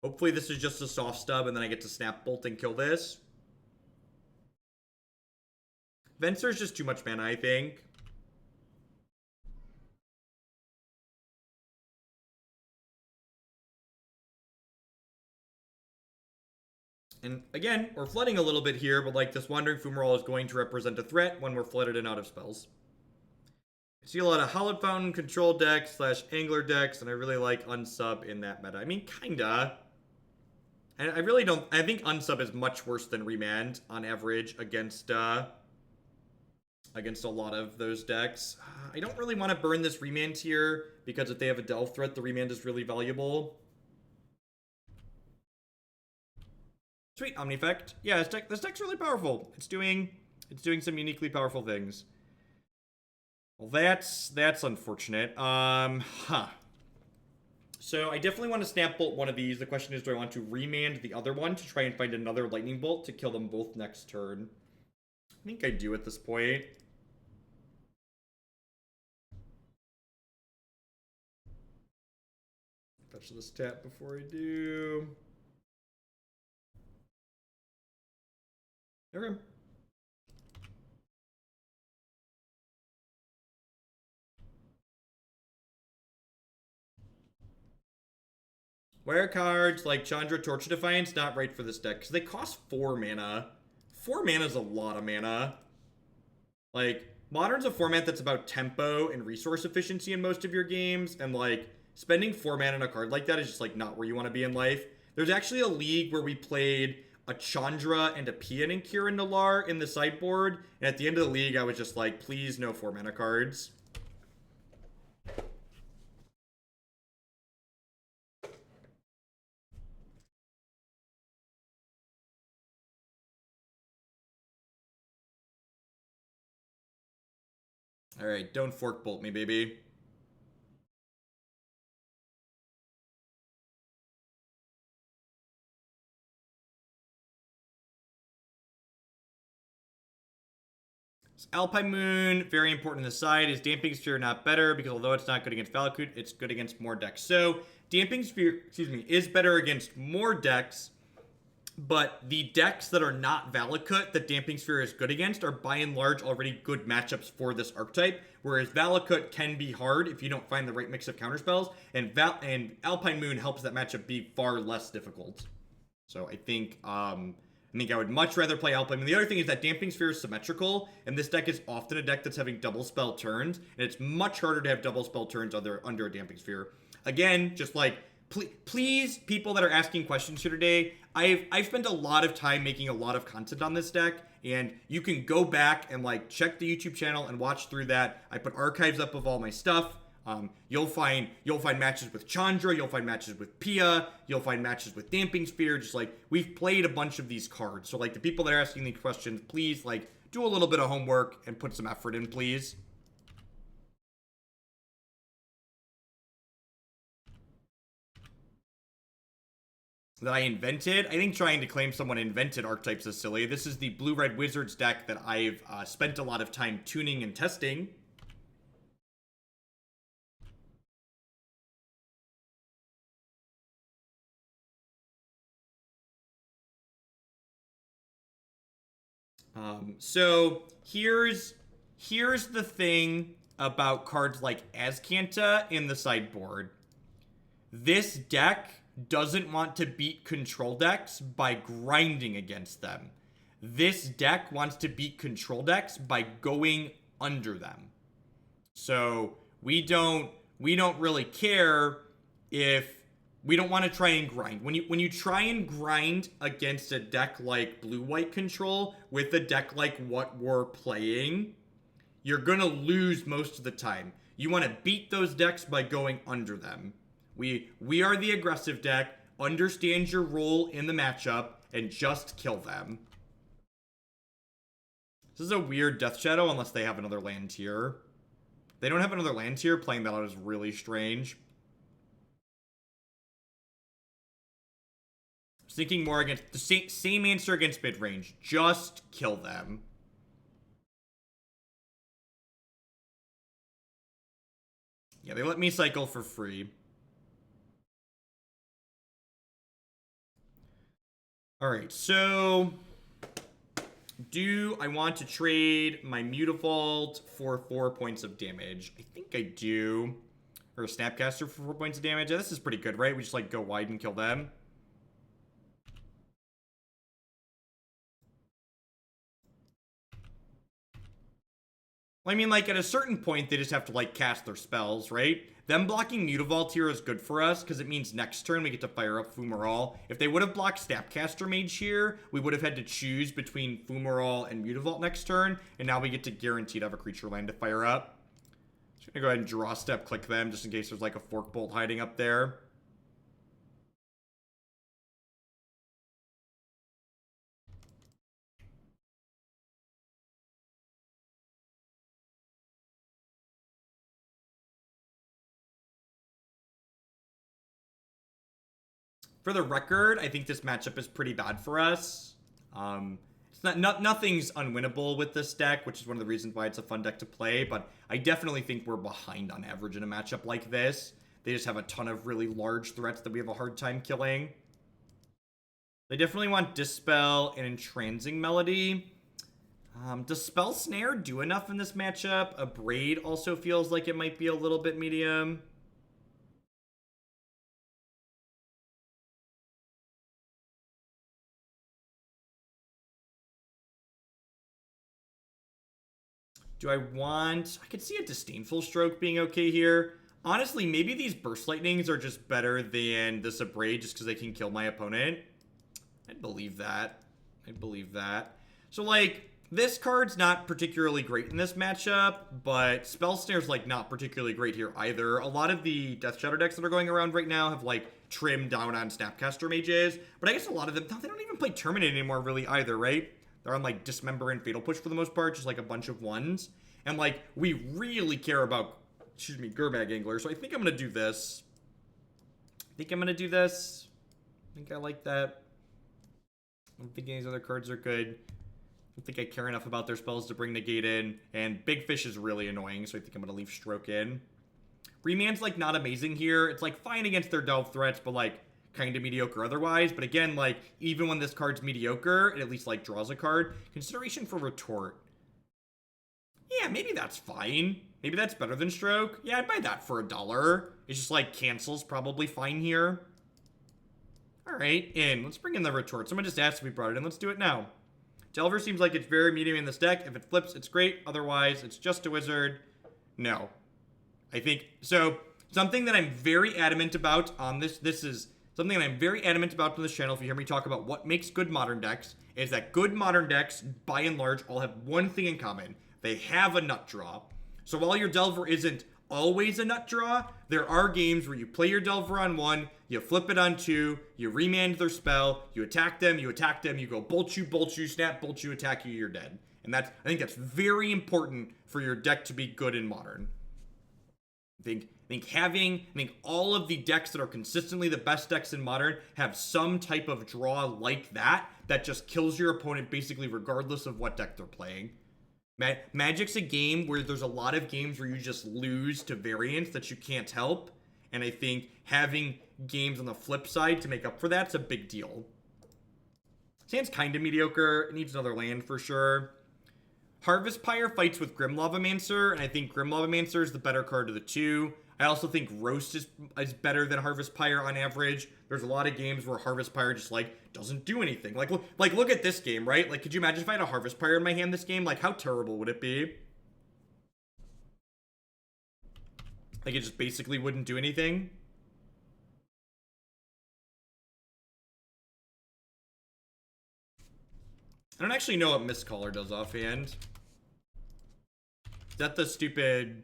Hopefully this is just a soft stub and then I get to Snap Bolt and kill this. Venser's just too much mana, I think. And again, we're flooding a little bit here, but like this Wandering Fumarole is going to represent a threat when we're flooded and out of spells. I see a lot of Hallowed Fountain control decks / Angler decks, and I really like Unsub in that meta. I mean, kinda. And I really don't... I think Unsub is much worse than Remand on average against a lot of those decks. I don't really want to burn this Remand here because if they have a Delve threat, the Remand is really valuable. Sweet, Omni Effect. Yeah, this deck's really powerful. It's doing some uniquely powerful things. Well, that's unfortunate. So I definitely want to Snap Bolt one of these. The question is, do I want to Remand the other one to try and find another Lightning Bolt to kill them both next turn? I think I do at this point. Fetch this tap before I do. Okay. Where cards like Chandra, Torch of Defiance, not right for this deck, because they cost 4 mana. 4 mana is a lot of mana. Like, Modern's a format that's about tempo and resource efficiency in most of your games, and like, spending 4 mana on a card like that is just like not where you want to be in life. There's actually a league where we played a Chandra and a Pian and Kieran Nalaar in the sideboard, and at the end of the league I was just like, please no 4 mana cards. Alright, don't Fork Bolt me, baby. Alpine Moon, very important in the side. Is Damping Sphere not better? Because although it's not good against Valakut, it's good against more decks. So, Damping Sphere, is better against more decks, but the decks that are not Valakut that Damping Sphere is good against are by and large already good matchups for this archetype, whereas Valakut can be hard if you don't find the right mix of counterspells, and Alpine Moon helps that matchup be far less difficult. So I think I would much rather play Alpine Moon. The other thing is that Damping Sphere is symmetrical, and this deck is often a deck that's having double spell turns, and it's much harder to have double spell turns under a Damping Sphere. Again, just like, please, people that are asking questions here today, I've spent a lot of time making a lot of content on this deck, and you can go back and like check the YouTube channel and watch through that. I put archives up of all my stuff. You'll find matches with Chandra, you'll find matches with Pia, you'll find matches with Damping Sphere. Just like, we've played a bunch of these cards. So like, the people that are asking these questions, please like do a little bit of homework and put some effort in, please. That I invented. I think trying to claim someone invented archetypes is silly. This is the Blue-Red Wizards deck that I've spent a lot of time tuning and testing. So here's the thing about cards like Azcanta in the sideboard. This deck doesn't want to beat control decks by grinding against them. This deck wants to beat control decks by going under them. So we don't really care if we don't want to try and grind. When you try and grind against a deck like blue-white control with a deck like what we're playing, you're gonna lose most of the time. You want to beat those decks by going under them. We are the aggressive deck. Understand your role in the matchup and just kill them. This is a weird Death Shadow unless they have another land tier. They don't have another land tier. Playing that out is really strange. I was thinking more against the same answer against mid-range. Just kill them. Yeah, they let me cycle for free. Alright, so do I want to trade my Mutavault for 4 points of damage? I think I do. Or a Snapcaster for 4 points of damage. Yeah, this is pretty good, right? We just like go wide and kill them. Well, I mean, like, at a certain point, they just have to, like, cast their spells, right? Them blocking Mutavault here is good for us, because it means next turn we get to fire up Fumarole. If they would have blocked Snapcaster Mage here, we would have had to choose between Fumarole and Mutavault next turn, and now we get to guaranteed have a creature land to fire up. Just gonna go ahead and draw step, click them, just in case there's, like, a Fork Bolt hiding up there. For the record, I think this matchup is pretty bad for us. It's nothing's unwinnable with this deck, which is one of the reasons why it's a fun deck to play, but I definitely think we're behind on average in a matchup like this. They just have a ton of really large threats that we have a hard time killing. They definitely want Dispel and Entrancing Melody. Does Spell Snare do enough in this matchup? Abrade also feels like it might be a little bit medium. Do I want... I could see a Disdainful Stroke being okay here. Honestly, maybe these Burst Lightnings are just better than this Abrade just because they can kill my opponent. I'd believe that. I'd believe that. So, like, this card's not particularly great in this matchup, but Spell Snare's, like, not particularly great here either. A lot of the Death Shadow decks that are going around right now have, like, trimmed down on Snapcaster Mages. But I guess a lot of them... they don't even play Terminate anymore, really, either, right? They're on, like, Dismember and Fatal Push for the most part, just, like, a bunch of ones. And, like, we really care about, Gurmag Angler, so I think I'm going to do this. I think I like that. I don't think any of these other cards are good. I don't think I care enough about their spells to bring Negate in. And Big Fish is really annoying, so I think I'm going to leave Stroke in. Remand's, like, not amazing here. It's, like, fine against their Delve threats, but, like, kind of mediocre otherwise. But again, like, even when this card's mediocre, it at least, like, draws a card. Consideration for Retort. Yeah, maybe that's fine. Maybe that's better than Stroke. Yeah, I'd buy that for $1. It's just, like, cancels probably fine here. Alright, in. Let's bring in the Retort. Someone just asked if we brought it in. Let's do it now. Delver seems like it's very medium in this deck. If it flips, it's great. Otherwise, it's just a wizard. No. I think... So, something that I'm very adamant about on this is... Something that I'm very adamant about on this channel, if you hear me talk about what makes good modern decks, is that good modern decks, by and large, all have one thing in common. They have a nut draw. So while your Delver isn't always a nut draw, there are games where you play your Delver on 1, you flip it on 2, you remand their spell, you attack them, you go bolt you, snap, bolt you, attack you, you're dead. And I think that's very important for your deck to be good in Modern. I think all of the decks that are consistently the best decks in Modern have some type of draw like that just kills your opponent basically regardless of what deck they're playing. Magic's a game where there's a lot of games where you just lose to variants that you can't help. And I think having games on the flip side to make up for that's a big deal. Sand's kind of mediocre. It needs another land for sure. Harvest Pyre fights with Grim Lavamancer, and I think Grim Lavamancer is the better card of the two. I also think Roast is better than Harvest Pyre on average. There's a lot of games where Harvest Pyre just, like, doesn't do anything. Like, look at this game, right? Like, could you imagine if I had a Harvest Pyre in my hand this game? Like, how terrible would it be? Like, it just basically wouldn't do anything. I don't actually know what Mistcaller does offhand. Is that the stupid...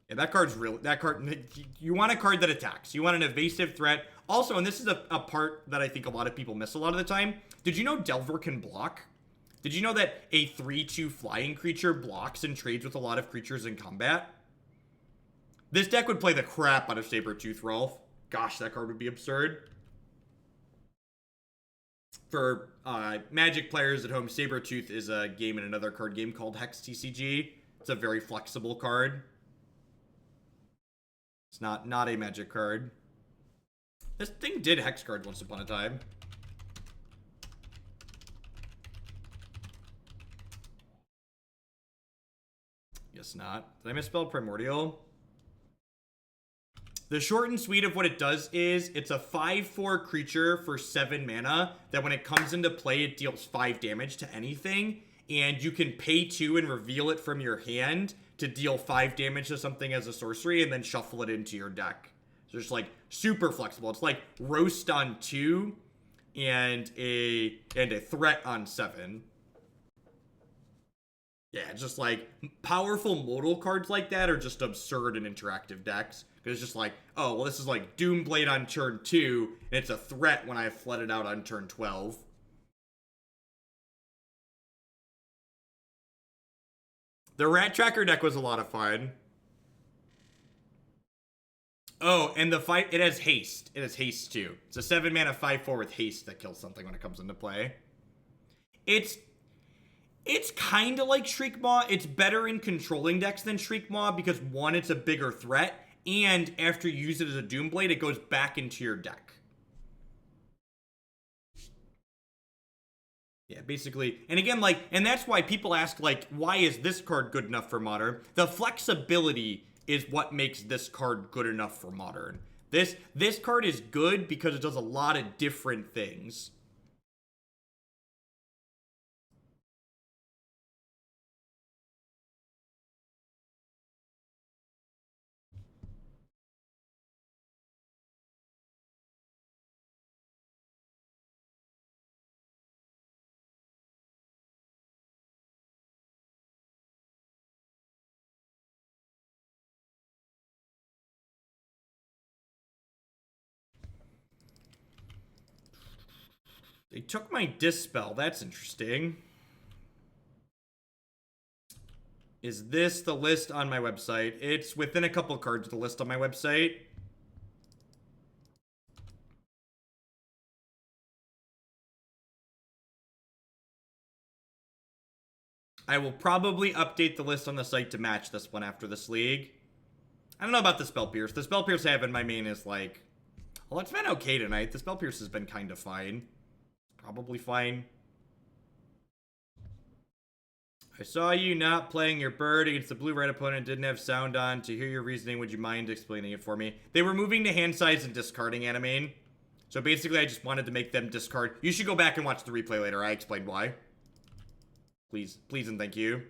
Yeah, that card's real. That card, you want a card that attacks. You want an evasive threat. Also, and this is a part that I think a lot of people miss a lot of the time. Did you know Delver can block? Did you know that a 3/2 flying creature blocks and trades with a lot of creatures in combat? This deck would play the crap out of Sabertooth Rolf. Gosh, that card would be absurd. For Magic players at home, Sabertooth is a game in another card game called Hex TCG. It's a very flexible card. It's not a Magic card. This thing did Hex cards once upon a time. Guess not. Did I misspell Primordial? The short and sweet of what it does is, it's a 5/4 creature for 7 mana, that when it comes into play, it deals 5 damage to anything, and you can pay 2 and reveal it from your hand to deal 5 damage to something as a sorcery, and then shuffle it into your deck. So it's like super flexible. It's like Roast on 2 and a threat on 7. Yeah, just like powerful modal cards like that are just absurd in interactive decks. Because it's just like, oh, well, this is like Doomblade on turn 2, and it's a threat when I flood it out on turn 12. The Rat Tracker deck was a lot of fun. Oh, and the fight, it has haste. It has haste too. It's a 7 mana 5/4 with haste that kills something when it comes into play. It's kind of like Shriekmaw. It's better in controlling decks than Shriekmaw because, one, it's a bigger threat, and after you use it as a Doomblade, it goes back into your deck. Yeah, basically. And again, like, and that's why people ask, like, why is this card good enough for Modern? The flexibility is what makes this card good enough for Modern. This card is good because it does a lot of different things. They took my Dispel. That's interesting. Is this the list on my website? It's within a couple cards of the list on my website. I will probably update the list on the site to match this one after this league. I don't know about the Spell Pierce. The Spell Pierce I have in my main is like... Well, it's been okay tonight. The Spell Pierce has been kind of fine. Probably fine. I saw you not playing your bird against the blue-red opponent, didn't have sound on. To hear your reasoning, would you mind explaining it for me? They were moving to hand size and discarding Animane. So basically, I just wanted to make them discard. You should go back and watch the replay later. I explained why. Please and thank you.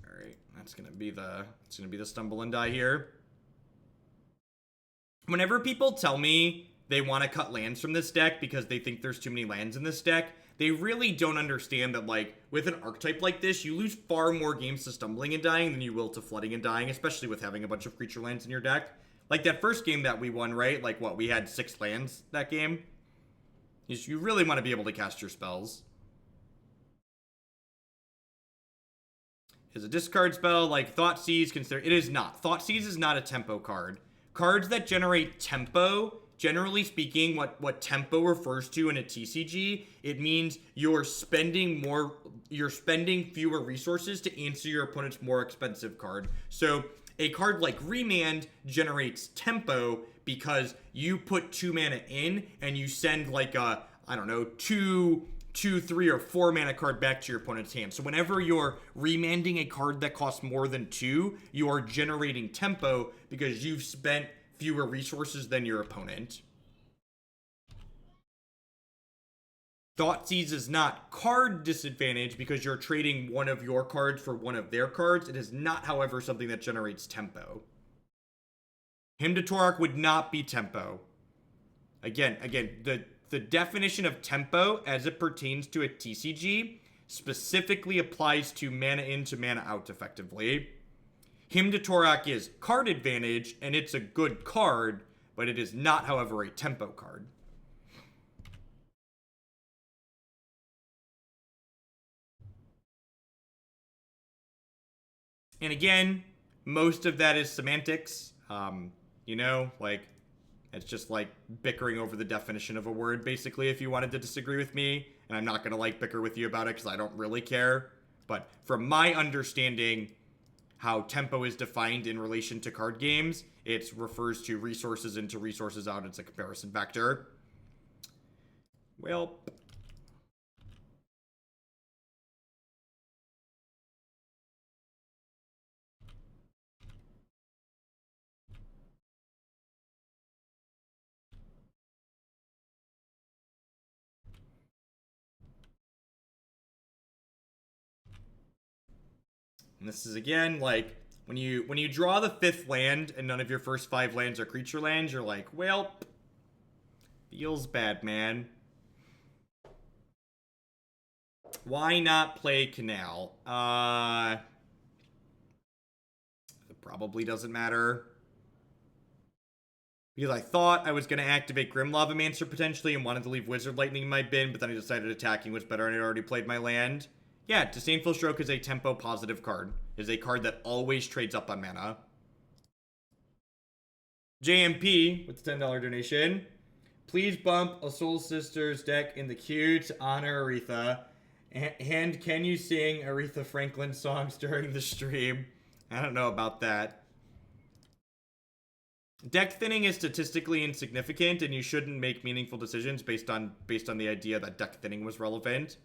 Alright, that's gonna be the stumble and die here. Whenever people tell me they want to cut lands from this deck because they think there's too many lands in this deck, they really don't understand that, like, with an archetype like this, you lose far more games to stumbling and dying than you will to flooding and dying, especially with having a bunch of creature lands in your deck. Like, that first game that we won, right? Like, what, we had 6 lands that game? You really want to be able to cast your spells. Is a discard spell like Thoughtseize considered? It is not. Thoughtseize is not a tempo card. Cards that generate tempo, generally speaking, what tempo refers to in a TCG, it means you're spending fewer resources to answer your opponent's more expensive card. So a card like Remand generates tempo because you put 2 mana in and you send like a, I don't know, 2, 3, or 4 mana card back to your opponent's hand. So whenever you're remanding a card that costs more than 2, you are generating tempo because you've spent fewer resources than your opponent. Thoughtseize is not card disadvantage because you're trading one of your cards for one of their cards. It is not, however, something that generates tempo. Hymn to Tourach would not be tempo. Again, the definition of tempo as it pertains to a TCG specifically applies to mana in to mana out effectively. Hymn to Tourach is card advantage, and it's a good card, but it is not, however, a tempo card. And again, most of that is semantics. You know, like, it's just like bickering over the definition of a word, basically, if you wanted to disagree with me. And I'm not going to, like, bicker with you about it because I don't really care. But from my understanding, how tempo is defined in relation to card games, it refers to resources in to resources out. It's a comparison factor. Well... And this is, again, like, when you draw the 5th land and none of your first 5 lands are creature lands, you're like, well, feels bad, man. Why not play Canal? It probably doesn't matter. Because I thought I was going to activate Grim Lavamancer potentially and wanted to leave Wizard Lightning in my bin, but then I decided attacking was better and I already played my land. Yeah, Disdainful Stroke is a tempo positive card. It is a card that always trades up on mana. JMP with the $10 donation. Please bump a Soul Sisters deck in the queue to honor Aretha. And can you sing Aretha Franklin songs during the stream? I don't know about that. Deck thinning is statistically insignificant, and you shouldn't make meaningful decisions based on the idea that deck thinning was relevant.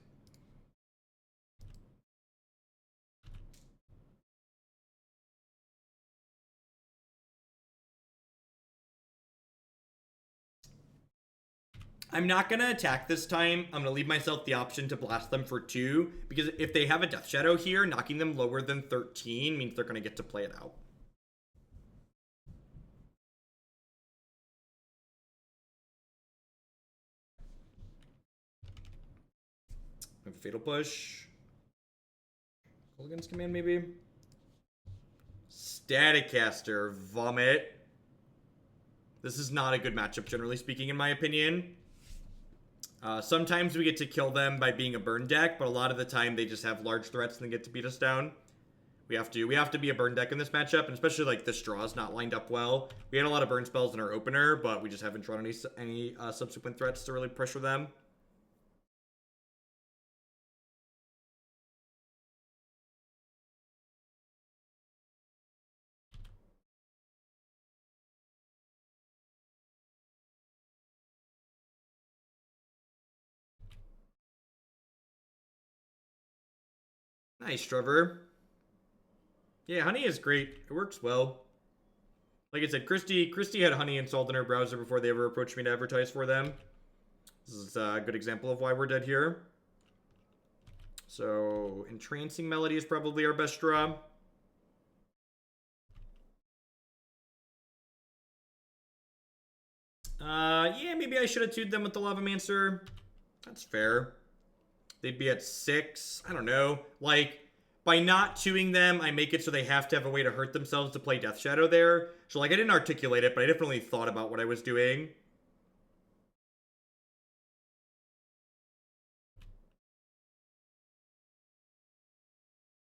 I'm not going to attack this time. I'm going to leave myself the option to blast them for 2, because if they have a Death Shadow here, knocking them lower than 13 means they're going to get to play it out. Fatal Push. Against command, maybe? Staticaster. Vomit. This is not a good matchup, generally speaking, in my opinion. Sometimes we get to kill them by being a burn deck, but a lot of the time they just have large threats and they get to beat us down. We have to be a burn deck in this matchup, and especially like this draw is not lined up well. We had a lot of burn spells in our opener, but we just haven't drawn any subsequent threats to really pressure them. Nice, Trevor. Yeah, honey is great. It works well. Like I said, Christy had honey installed in her browser before they ever approached me to advertise for them. This is a good example of why we're dead here. So, Entrancing Melody is probably our best draw. Yeah, maybe I should have 2'd them with the Lavamancer. That's fair. They'd be at 6. I don't know. Like, by not 2'ing them, I make it so they have to have a way to hurt themselves to play Death Shadow there. So, like, I didn't articulate it, but I definitely thought about what I was doing.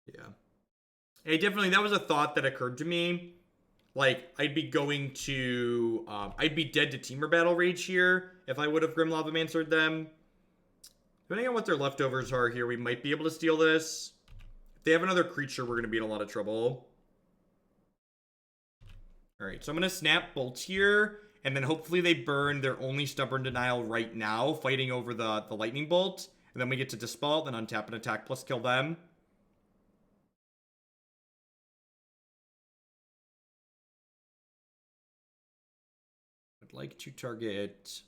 Yeah. Hey, definitely, that was a thought that occurred to me. Like, I'd be going to... I'd be dead to Temur Battle Rage here if I would have Grim Lavamancered them. Depending on what their leftovers are here, we might be able to steal this. If they have another creature, we're going to be in a lot of trouble. Alright, so I'm going to snap Bolt here. and then hopefully they burn their only Stubborn Denial right now, fighting over the Lightning Bolt, and then we get to Dispel, then untap and attack plus kill them. I'd like to target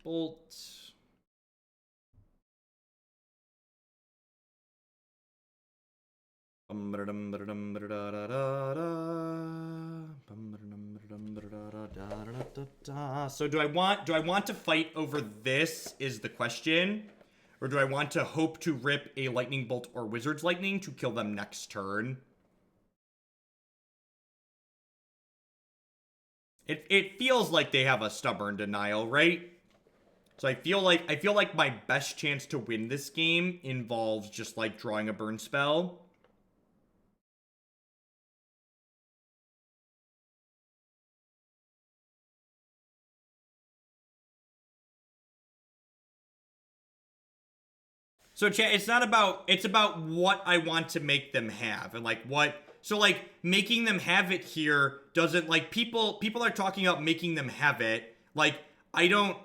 Bolt. So do I want to fight over this is the question, or do I want to hope to rip a Lightning Bolt or Wizard's Lightning to kill them next turn? It feels like they have a Stubborn Denial, right? So I feel like my best chance to win this game involves just like drawing a burn spell. So chat, it's about what I want to make them have and like what. So like making them have it here doesn't like people are talking about making them have it. Like I don't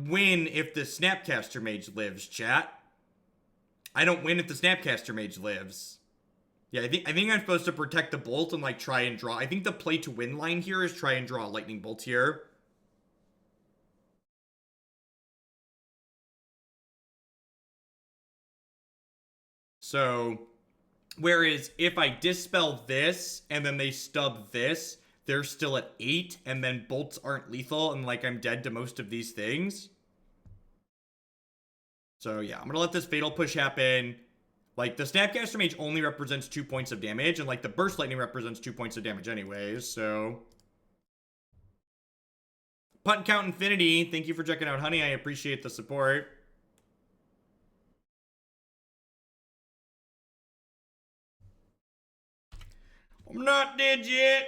win if the Snapcaster Mage lives, chat. I don't win if the Snapcaster Mage lives. Yeah, I think I'm supposed to protect the Bolt and like try and draw. I think the play to win line here is try and draw a Lightning Bolt here. So, whereas if I Dispel this and then they stub this, they're still at 8 and then bolts aren't lethal and like I'm dead to most of these things. So yeah, I'm gonna let this Fatal Push happen. Like the Snapcaster Mage only represents 2 points of damage and like the Burst Lightning represents 2 points of damage anyways, so. Punt Count Infinity, thank you for checking out, honey. I appreciate the support. I'm not dead yet.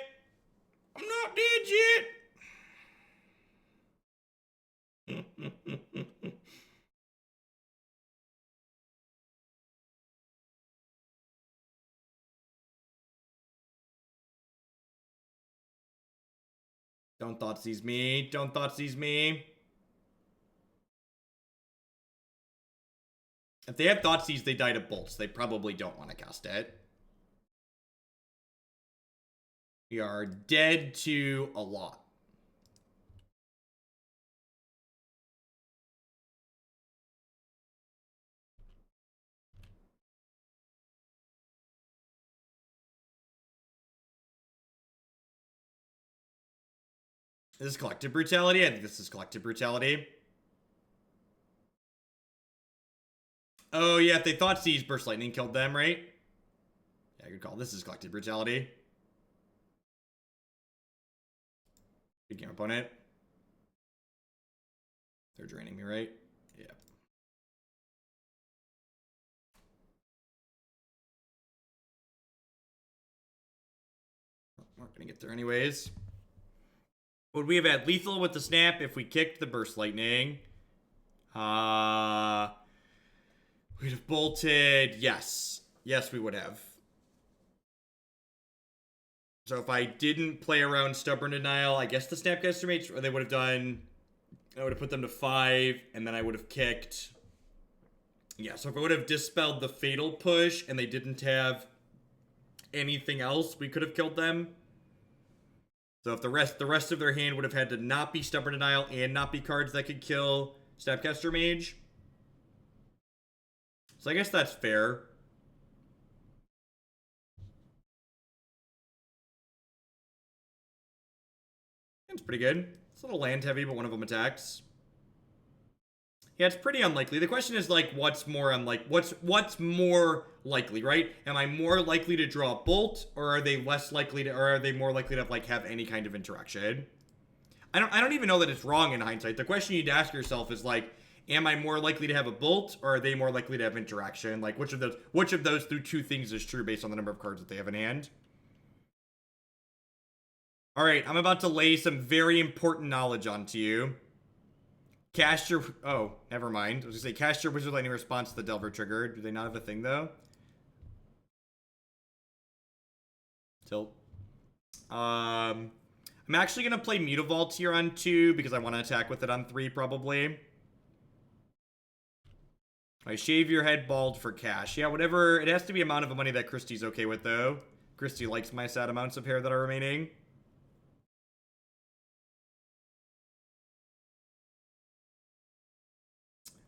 I'm not dead yet. Don't Thoughtseize me. Don't Thoughtseize me. If they have Thoughtseize, they die to bolts. They probably don't want to cast it. We are dead to a lot. This is Collective Brutality. I think this is Collective Brutality. Oh, yeah, if they Thoughtseize, Burst Lightning killed them, right? Yeah, good call. This is Collective Brutality. Good game, opponent. They're draining me, right? Yeah. We're gonna get there anyways. Would we have had lethal with the snap if we kicked the Burst Lightning? We'd have bolted. Yes. Yes, we would have. So if I didn't play around Stubborn Denial, I guess the Snapcaster Mage, or they would have done, I would have put them to 5, and then I would have kicked. Yeah, so if I would have dispelled the Fatal Push, and they didn't have anything else, we could have killed them. So if the rest of their hand would have had to not be Stubborn Denial and not be cards that could kill Snapcaster Mage. So I guess that's fair. It's pretty good. It's a little land heavy, but one of them attacks. Yeah, it's pretty unlikely. The question is like, what's more unlikely? What's more likely, right? Am I more likely to draw a bolt, or are they less likely to, or are they more likely to like have any kind of interaction? I don't even know that it's wrong in hindsight. The question you'd ask yourself is like, am I more likely to have a bolt, or are they more likely to have interaction? Like, which of those two things is true based on the number of cards that they have in hand? All right, I'm about to lay some very important knowledge onto you. Cast your... Oh, never mind. I was going to say, cast your Wizard Lightning response to the Delver trigger. Do they not have a thing, though? Tilt. I'm actually going to play Mutavault here on 2 because I want to attack with it on 3 probably. I shave your head bald for cash. Yeah, whatever. It has to be amount of money that Christie's okay with, though. Christie likes my sad amounts of hair that are remaining.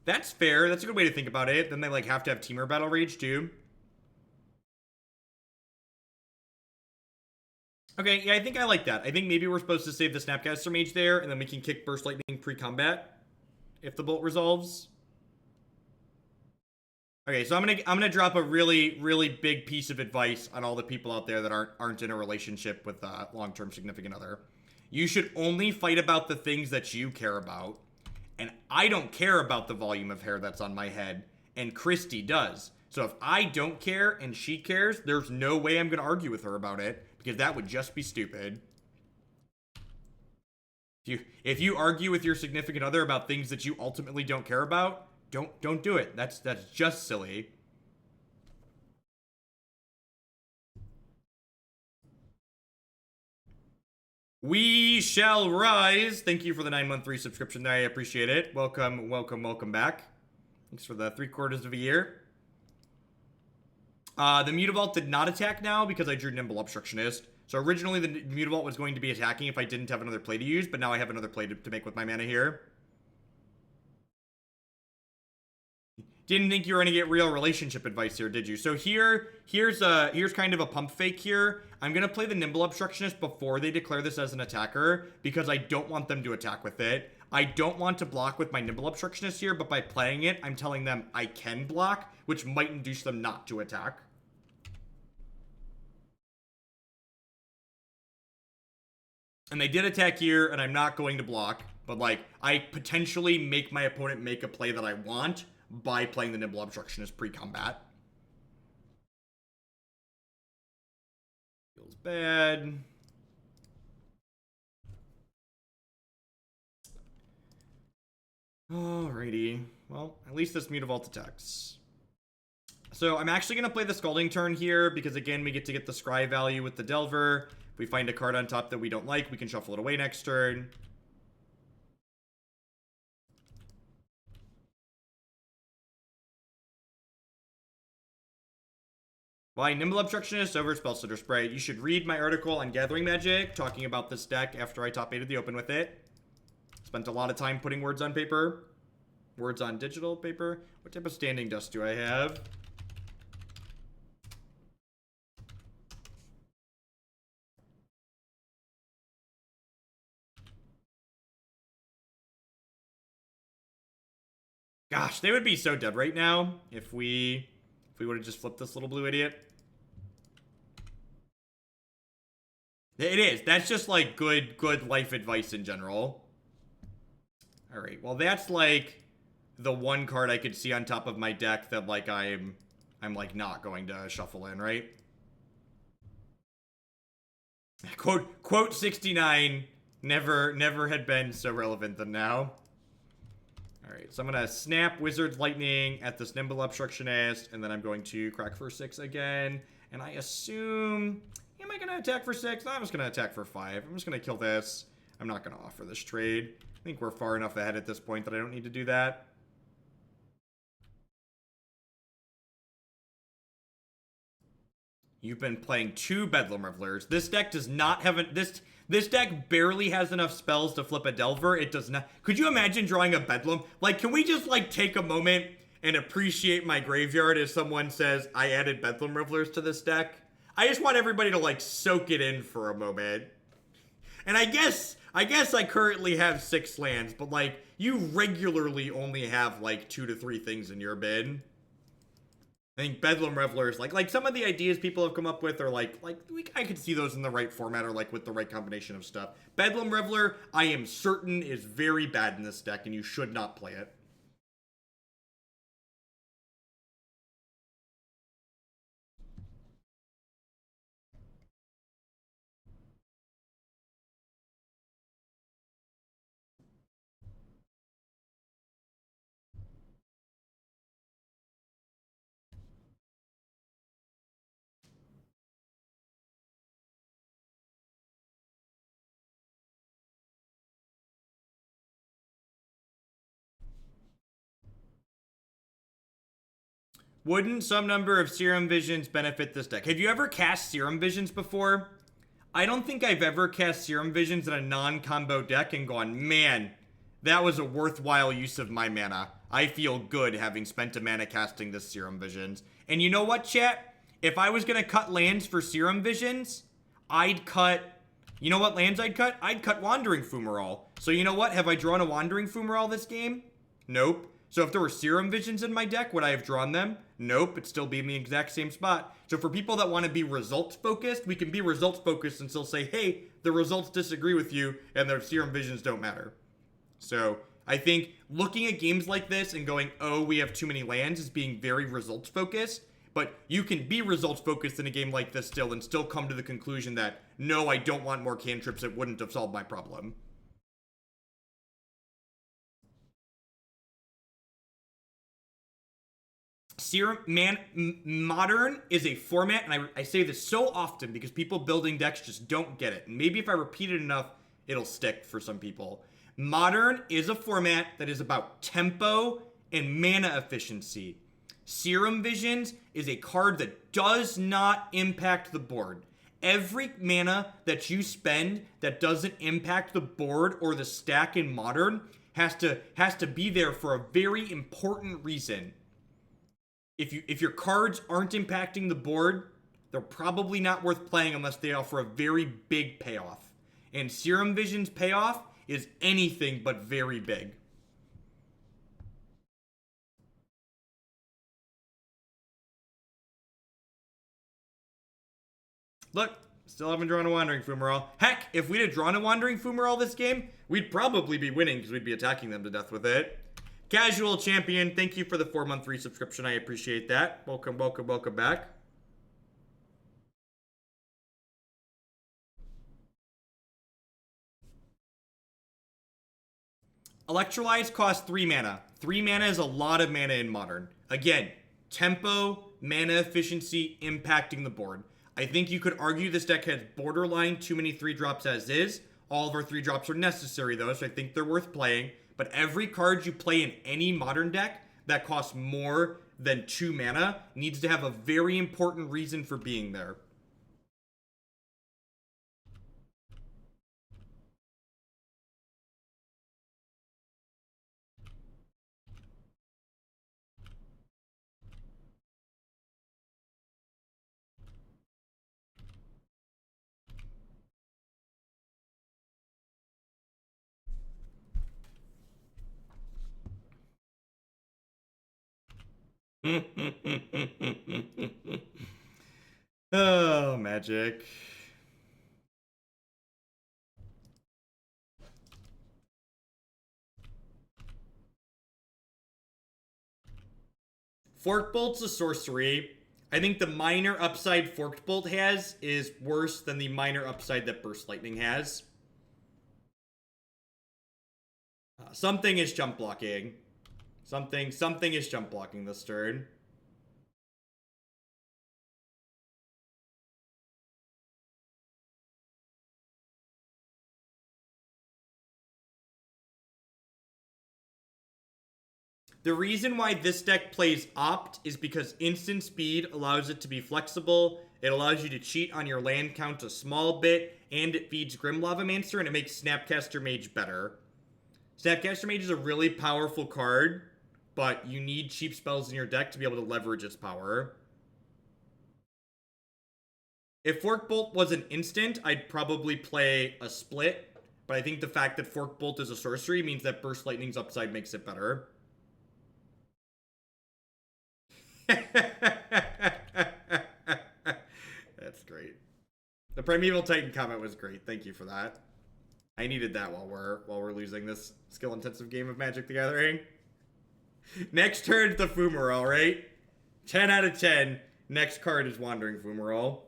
That's fair. That's a good way to think about it. Then they, like, have to have Teamer Battle Rage, too. Okay, yeah, I think I like that. I think maybe we're supposed to save the Snapcaster Mage there, and then we can kick Burst Lightning pre-combat if the bolt resolves. Okay, so I'm gonna drop a really big piece of advice on all the people out there that aren't in a relationship with a long-term significant other. You should only fight about the things that you care about, and I don't care about the volume of hair that's on my head, and Christy does. So if I don't care and she cares, there's no way I'm gonna argue with her about it because that would just be stupid. If you argue with your significant other about things that you ultimately don't care about, don't do it. That's just silly. We shall rise. Thank you for the 9-month resubscription. I appreciate it. Welcome back. Thanks for the 3/4 of a year. The Mutavault did not attack now because I drew Nimble Obstructionist. So originally the Mutavault was going to be attacking if I didn't have another play to use, but now I have another play to make with my mana here. Didn't think you were gonna get real relationship advice here, did you? So here's kind of a pump fake here. I'm gonna play the Nimble Obstructionist before they declare this as an attacker because I don't want them to attack with it. I don't want to block with my Nimble Obstructionist here, but by playing it, I'm telling them I can block, which might induce them not to attack. And they did attack here, and I'm not going to block, but like I potentially make my opponent make a play that I want by playing the Nimble Obstructionist pre-combat. Feels bad. Alrighty. Well, at least this Mutavault attacks. So I'm actually going to play the Scalding Tarn here because, again, we get to get the Scry value with the Delver. If we find a card on top that we don't like, we can shuffle it away next turn. Why Nimble Obstructionist over Spell Snare. You should read my article on Gathering Magic talking about this deck after I top 8'd the Open with it. Spent a lot of time putting words on paper. Words on digital paper. What type of standing dust do I have? Gosh, they would be so dead right now if we would have just flipped this little blue idiot. It is. That's just like good life advice in general. All right. Well, that's like the one card I could see on top of my deck that like I'm like not going to shuffle in, right? Quote 69 never had been so relevant than now. All right, so I'm going to snap Wizard's Lightning at this Nimble Obstructionist, and then I'm going to crack for 6 again. And I assume... Am I going to attack for 6? No, I'm just going to attack for 5. I'm just going to kill this. I'm not going to offer this trade. I think we're far enough ahead at this point that I don't need to do that. You've been playing 2 Bedlam Revelers. This deck does not have... This deck barely has enough spells to flip a Delver. It does not... Could you imagine drawing a Bedlam? Like, can we just, like, take a moment and appreciate my graveyard as someone says, I added Bedlam Revelers to this deck? I just want everybody to, like, soak it in for a moment. And I guess I currently have 6 lands, but, like, you regularly only have, like, 2 to 3 things in your bin. I think Bedlam Revelers, like some of the ideas people have come up with are I could see those in the right format or like with the right combination of stuff. Bedlam Reveler, I am certain is very bad in this deck and you should not play it. Wouldn't some number of Serum Visions benefit this deck? Have you ever cast Serum Visions before? I don't think I've ever cast Serum Visions in a non-combo deck and gone, man, that was a worthwhile use of my mana. I feel good having spent a mana casting this Serum Visions. And you know what, chat? If I was going to cut lands for Serum Visions, I'd cut... You know what lands I'd cut? I'd cut Wandering Fumarole. So you know what? Have I drawn a Wandering Fumarole this game? Nope. So if there were Serum Visions in my deck, would I have drawn them? Nope. It'd still be in the exact same spot. So for people that want to be results focused, we can be results focused and still say, hey, the results disagree with you and their Serum Visions don't matter. So I think looking at games like this and going, oh, we have too many lands is being very results focused. But you can be results focused in a game like this still and still come to the conclusion that, no, I don't want more cantrips. It wouldn't have solved my problem. Modern is a format, and I say this so often because people building decks just don't get it. And maybe if I repeat it enough, it'll stick for some people. Modern is a format that is about tempo and mana efficiency. Serum Visions is a card that does not impact the board. Every mana that you spend that doesn't impact the board or the stack in Modern has to be there for a very important reason. If your cards aren't impacting the board, they're probably not worth playing unless they offer a very big payoff. And Serum Vision's payoff is anything but very big. Look, still haven't drawn a Wandering Fumarole. Heck, if we'd have drawn a Wandering Fumarole this game, we'd probably be winning because we'd be attacking them to death with it. Casual Champion, thank you for the 4-month resubscription. I appreciate that. Welcome, welcome, welcome back. Electrolyze costs 3 mana. 3 mana is a lot of mana in Modern. Again, tempo, mana efficiency, impacting the board. I think you could argue this deck has borderline too many 3-drops as is. All of our 3-drops are necessary though, so I think they're worth playing. But every card you play in any Modern deck that costs more than 2 mana needs to have a very important reason for being there. Oh, Magic. Fork Bolt's a sorcery. I think the minor upside Forked Bolt has is worse than the minor upside that Burst Lightning has. Something is jump blocking. Something is jump blocking this turn. The reason why this deck plays Opt is because instant speed allows it to be flexible, it allows you to cheat on your land count a small bit, and it feeds Grim Lavamancer, and it makes Snapcaster Mage better. Snapcaster Mage is a really powerful card, but you need cheap spells in your deck to be able to leverage its power. If Fork Bolt was an instant, I'd probably play a split, but I think the fact that Fork Bolt is a sorcery means that Burst Lightning's upside makes it better. That's great. The Primeval Titan comment was great. Thank you for that. I needed that while we're losing this skill-intensive game of Magic the Gathering. Next turn's the Fumarole, right? 10 out of 10. Next card is Wandering Fumarole.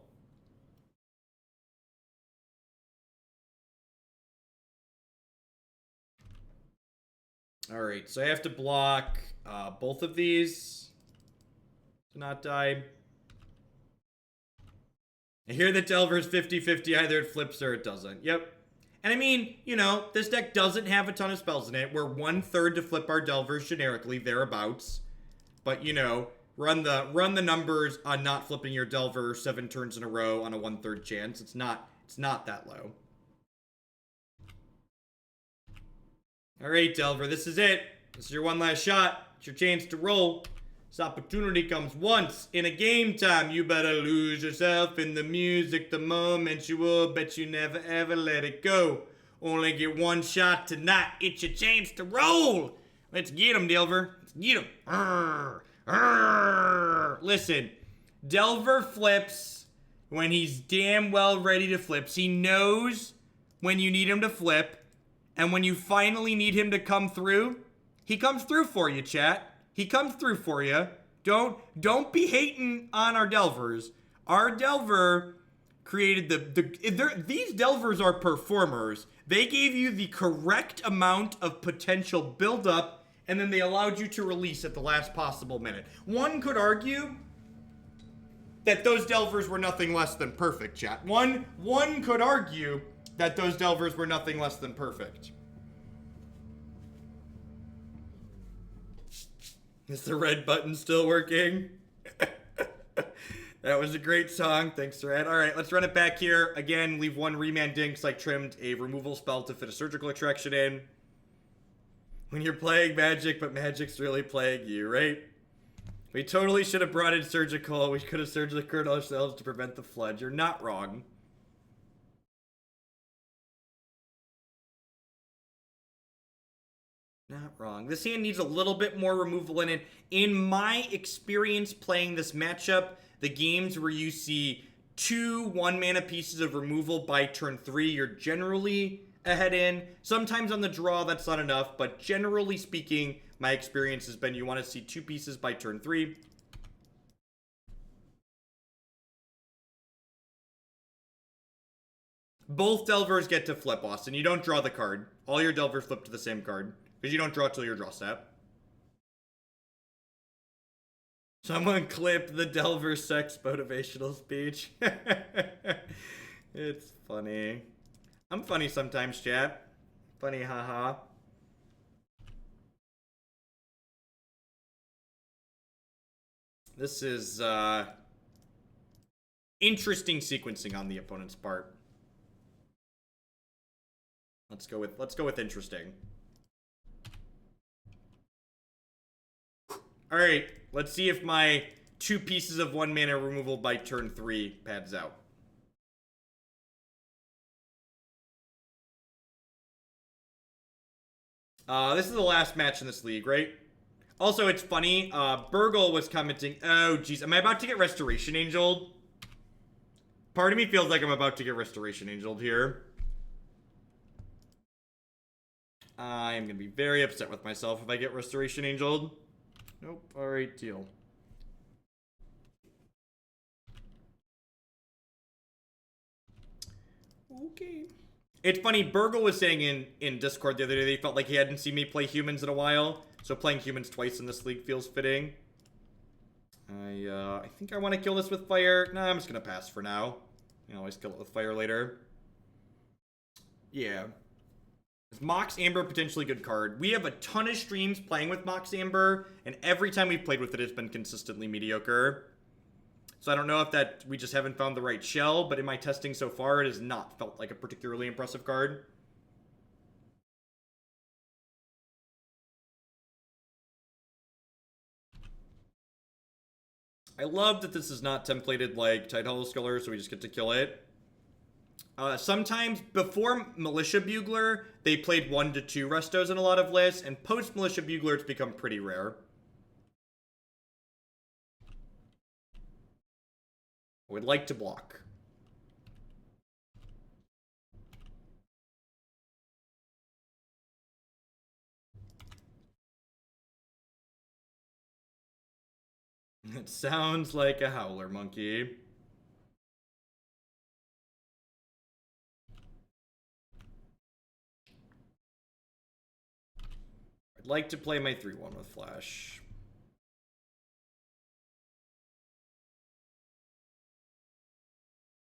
Alright, so I have to block both of these to not die. I hear that Delver's 50-50, either it flips or it doesn't. Yep. And I mean, you know, this deck doesn't have a ton of spells in it. We're 1/3 to flip our Delvers generically, thereabouts. But, you know, run the numbers on not flipping your Delver 7 turns in a row on a 1/3 chance. It's not that low. All right, Delver, this is it. This is your one last shot. It's your chance to roll. This opportunity comes once in a game time. You better lose yourself in the music the moment you will. Bet you never ever let it go. Only get one shot tonight. It's your chance to roll. Let's get him, Delver. Let's get him. Listen, Delver flips when he's damn well ready to flip. He knows when you need him to flip. And when you finally need him to come through, he comes through for you, chat. He comes through for you. Don't be hating on our Delvers. Our Delver created these Delvers are performers. They gave you the correct amount of potential buildup, and then they allowed you to release at the last possible minute. One could argue that those Delvers were nothing less than perfect, chat. One could argue that those Delvers were nothing less than perfect. Is the red button still working? That was a great song. Thanks, Red. All right, let's run it back here. Again, leave one Remand Dinks. I trimmed a removal spell to fit a Surgical Extraction in. When you're playing Magic, but Magic's really playing you, right? We totally should have brought in Surgical. We could have Surgical ourselves to prevent the flood. You're not wrong. Not wrong. This hand needs a little bit more removal in it. In my experience playing this matchup, the games where you see 2 1-mana pieces of removal by turn 3, you're generally ahead in. Sometimes on the draw, that's not enough, but generally speaking, my experience has been you want to see 2 pieces by turn 3. Both Delvers get to flip, Austin. You don't draw the card. All your Delvers flip to the same card. Because you don't draw till your draw step. Someone clip the Delver sex motivational speech. It's funny. I'm funny sometimes, chat. Funny, haha. This is interesting sequencing on the opponent's part. Let's go with interesting. All right, let's see if my 2 pieces of 1-mana removal by turn 3 pads out. This is the last match in this league, right? Also, it's funny, Burgle was commenting, oh, geez, am I about to get Restoration Angeled? Part of me feels like I'm about to get Restoration Angeled here. I'm going to be very upset with myself if I get Restoration Angeled. Nope. All right, deal. Okay. It's funny, Burgle was saying in Discord the other day that he felt like he hadn't seen me play humans in a while. So playing humans twice in this league feels fitting. I think I want to kill this with fire. Nah, I'm just going to pass for now. You can always kill it with fire later. Yeah. Is Mox Amber potentially a good card? We have a ton of streams playing with Mox Amber, and every time we've played with it, it's been consistently mediocre. So I don't know if that we just haven't found the right shell, but in my testing so far, it has not felt like a particularly impressive card. I love that this is not templated like Tidehollow Sculler, so we just get to kill it. Sometimes, before Militia Bugler, they played 1 to 2 restos in a lot of lists, and post Militia Bugler, it's become pretty rare. I would like to block. It sounds like a Howler Monkey. I'd like to play my 3/1 with Flash.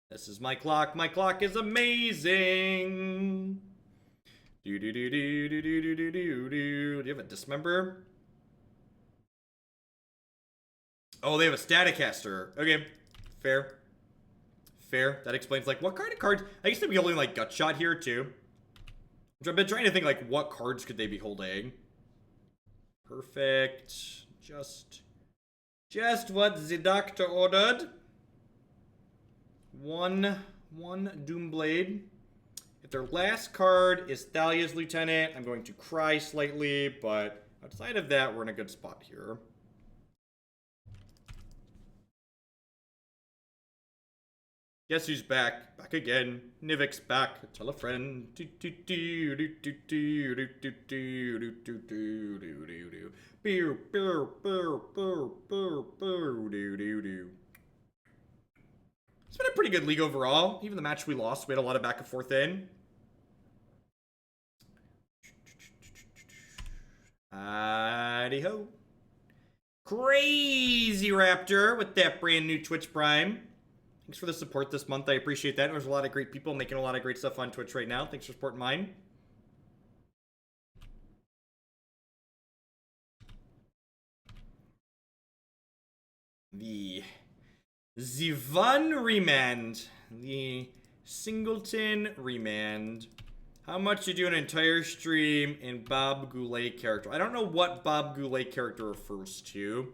This is my clock. My clock is amazing. Do do do do do do do do do do. Do you have a Dismember? Oh, they have a Staticaster. Okay, fair. Fair. That explains, like, what kind of cards... I guess they'd be holding, like, Gutshot here, too. I've been trying to think, like, what cards could they be holding? Perfect. Just what the doctor ordered. One Doomblade. If their last card is Thalia's Lieutenant, I'm going to cry slightly, but outside of that, we're in a good spot here. Guess who's back? Back again. Nivik's back. Tell a friend. It's been a pretty good league overall. Even the match we lost, we had a lot of back and forth in. Howdy-ho. Crazy Raptor with that brand new Twitch Prime. Thanks for the support this month. I appreciate that. There's a lot of great people making a lot of great stuff on Twitch right now. Thanks for supporting mine. The one Remand. The Singleton Remand. How much you do an entire stream in Bob Goulet character? I don't know what Bob Goulet character refers to.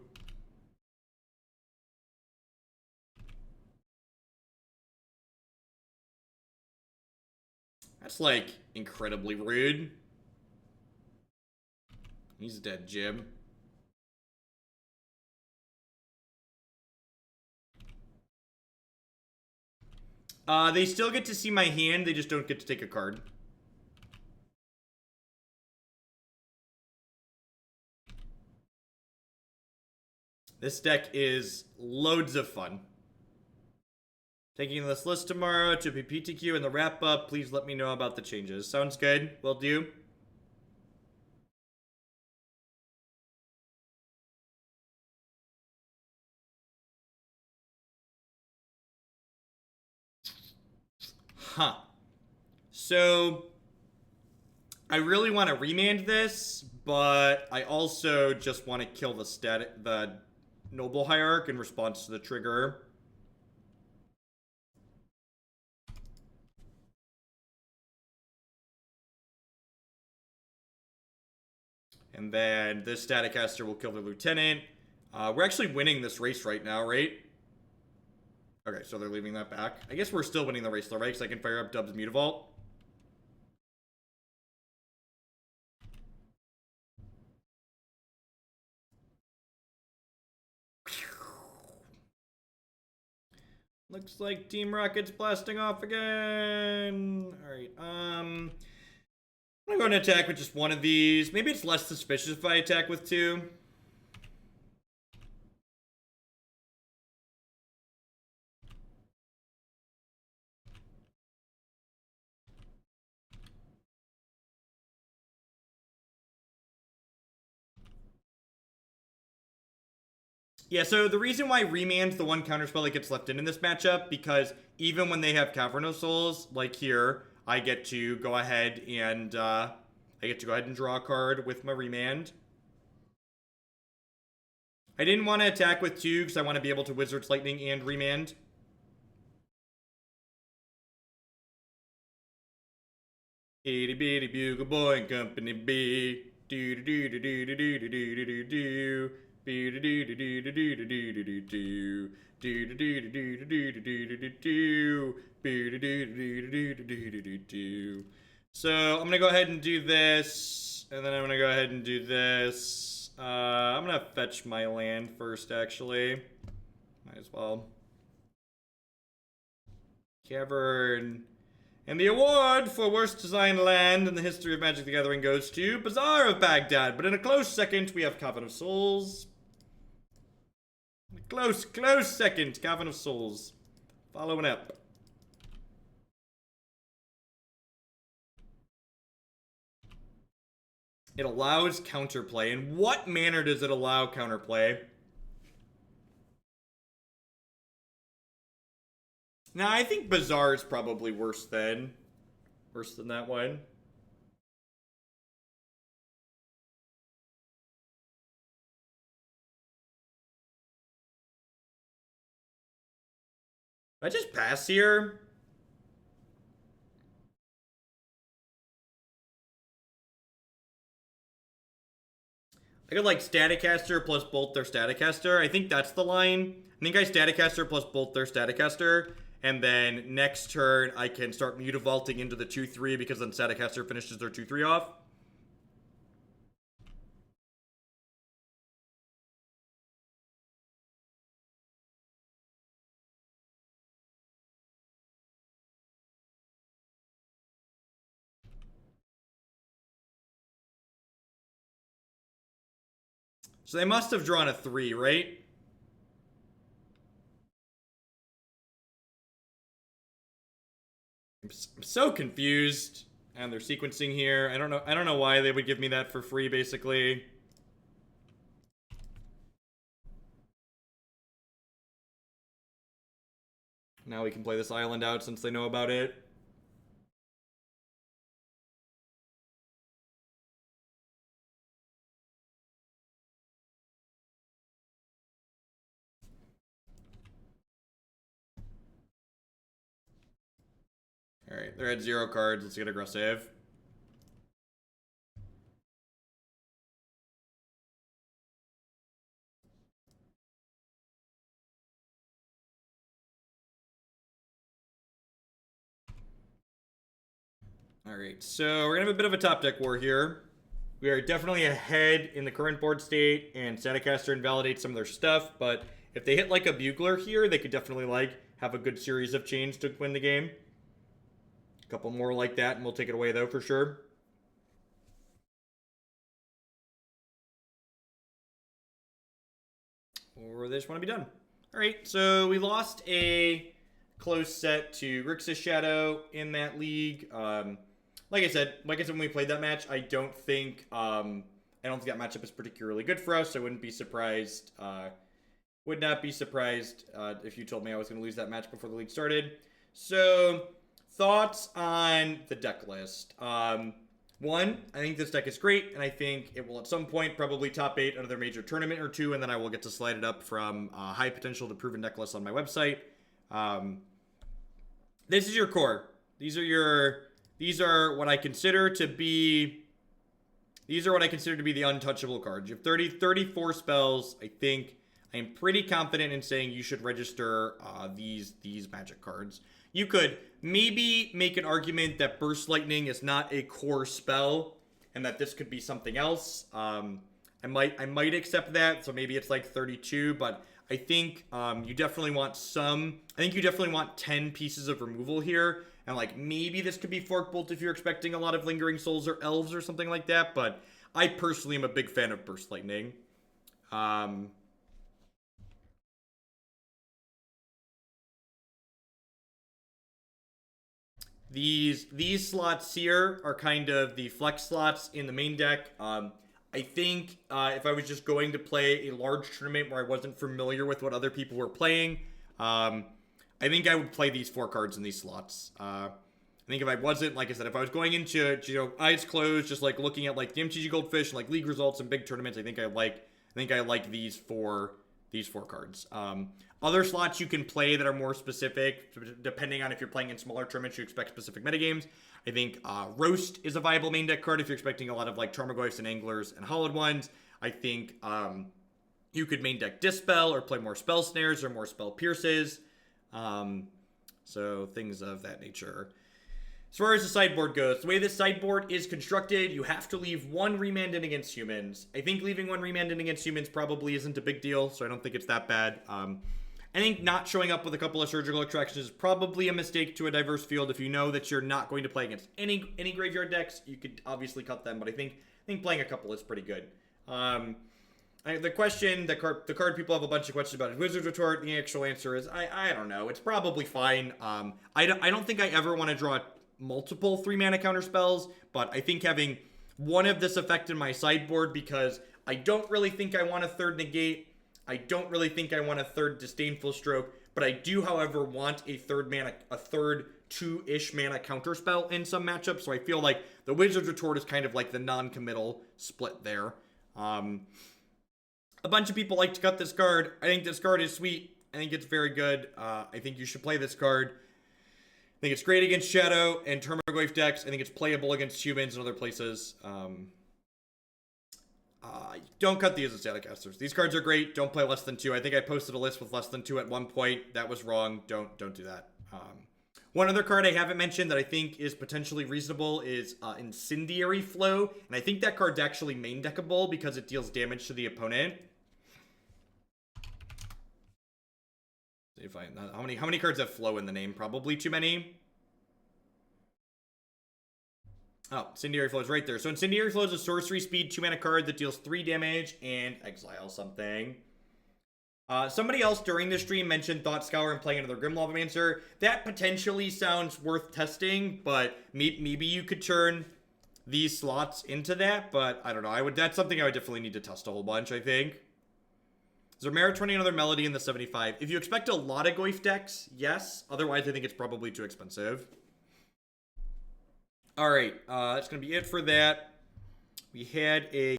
That's, like, incredibly rude. He's dead, Jim. They still get to see my hand, they just don't get to take a card. This deck is loads of fun. Taking this list tomorrow to PPTQ and the wrap-up. Please let me know about the changes. Sounds good. Will do. Huh. So, I really want to remand this, but I also just want to kill the Noble Hierarch in response to the trigger. And then this Staticaster will kill the Lieutenant. We're actually winning this race right now, right? Okay, so they're leaving that back. I guess we're still winning the race though, right? Because I can fire up Dub's Mutavault. Looks like Team Rocket's blasting off again. Alright, I'm gonna go and attack with just one of these. Maybe it's less suspicious if I attack with two. Yeah, so the reason why Remand's the one counterspell that gets left in this matchup, because even when they have Cavern of Souls, like here, I get to go ahead and draw a card with my Remand. I didn't want to attack with two because I want to be able to Wizard's Lightning and Remand. Itty bitty bugle boy and company B. Do do do do do do do do do do. So I'm gonna go ahead and do this, and then I'm gonna go ahead and do this. I'm gonna fetch my land first, actually. Might as well. Cavern. And the award for worst designed land in the history of Magic the Gathering goes to Bazaar of Baghdad. But in a close second, we have Cavern of Souls. Close second, Cavern of Souls. Following up. It allows counterplay. In what manner does it allow counterplay? Nah, I think Bazaar is probably worse than that one. I just pass here. I could like Staticaster plus Bolt their Staticaster. I think that's the line. I think I Staticaster plus Bolt their Staticaster. And then next turn, I can start Mutavaulting into the 2-3 because then Staticaster finishes their 2-3 off. So they must have drawn a 3, right? I'm so confused. And they're sequencing here. I don't know why they would give me that for free, basically. Now we can play this island out since they know about it. Alright, they're at 0 cards. Let's get aggressive. Alright, so we're gonna have a bit of a top deck war here. We are definitely ahead in the current board state, and Staticaster invalidates some of their stuff, but if they hit like a Bugler here, they could definitely like have a good series of chains to win the game. A couple more like that, and we'll take it away though for sure. Or they just want to be done. Alright, so we lost a close set to Grixis Shadow in that league. Like I said, when we played that match, I don't think that matchup is particularly good for us. I wouldn't be surprised. Would not be surprised if you told me I was going to lose that match before the league started. So, thoughts on the deck list. One, I think this deck is great, and I think it will at some point probably top 8 another major tournament or two, and then I will get to slide it up from high potential to proven deck lists on my website. This is your core. These are what I consider to be the untouchable cards. You have 34 spells. I think I am pretty confident in saying you should register these magic cards. You could maybe make an argument that Burst Lightning is not a core spell and that this could be something else. I might accept that, so maybe it's like 32, but I think you definitely want 10 pieces of removal here. And like maybe this could be Fork Bolt if you're expecting a lot of Lingering Souls or Elves or something like that, but I personally am a big fan of Burst Lightning. These slots here are kind of the flex slots in the main deck. I think if I was just going to play a large tournament where I wasn't familiar with what other people were playing, I think I would play these 4 cards in these slots. I think if I wasn't, like I said, if I was going into, eyes closed, just like looking at like the MTG Goldfish and like league results and big tournaments, I think I like these 4 cards. Other slots you can play that are more specific, depending on if you're playing in smaller tournaments, you expect specific metagames. I think Roast is a viable main deck card if you're expecting a lot of like Tarmogoyfs and Anglers and Hollowed Ones. I think you could main deck Dispel or play more Spell Snares or more Spell Pierces. So things of that nature. As far as the sideboard goes, the way this sideboard is constructed, you have to leave 1 Remand in against humans. I think leaving 1 Remand in against humans probably isn't a big deal, so I don't think it's that bad. I think not showing up with a couple of surgical extractions is probably a mistake to a diverse field. If you know that you're not going to play against any graveyard decks, you could obviously cut them, but I think playing a couple is pretty good. The card people have a bunch of questions about is Wizard's Retort. The actual answer is I don't know. It's probably fine. I don't think I ever want to draw multiple 3 mana counter spells, but I think having one of this effect in my sideboard, because I don't really think I want a 3rd Negate. I don't really think I want a 3rd Disdainful Stroke, but I do, however, want a 3rd 2-ish mana counter spell in some matchups. So I feel like the Wizard's Retort is kind of like the non-committal split there. A bunch of people like to cut this card. I think this card is sweet. I think it's very good. I think you should play this card. I think it's great against Shadow and Termaggoyf decks. I think it's playable against humans and other places. Don't cut the Izzet Staticasters. These cards are great. Don't play less than 2. I think I posted a list with less than 2 at one point. That was wrong. Don't do that. One other card I haven't mentioned that I think is potentially reasonable is Incendiary Flow. And I think that card's actually main deckable because it deals damage to the opponent. If how many cards have Flow in the name? Probably too many. Oh, Incendiary Flow is right there. So Incendiary Flow is a sorcery speed 2-mana card that deals 3 damage and exile something. Somebody else during the stream mentioned Thought Scour and playing another Grim Lavamancer. That potentially sounds worth testing, but maybe you could turn these slots into that, but I don't know. That's something I would definitely need to test a whole bunch, I think. Is there merit turning another Melody in the 75? If you expect a lot of Goyf decks, yes. Otherwise, I think it's probably too expensive. All right, that's going to be it for that. We had a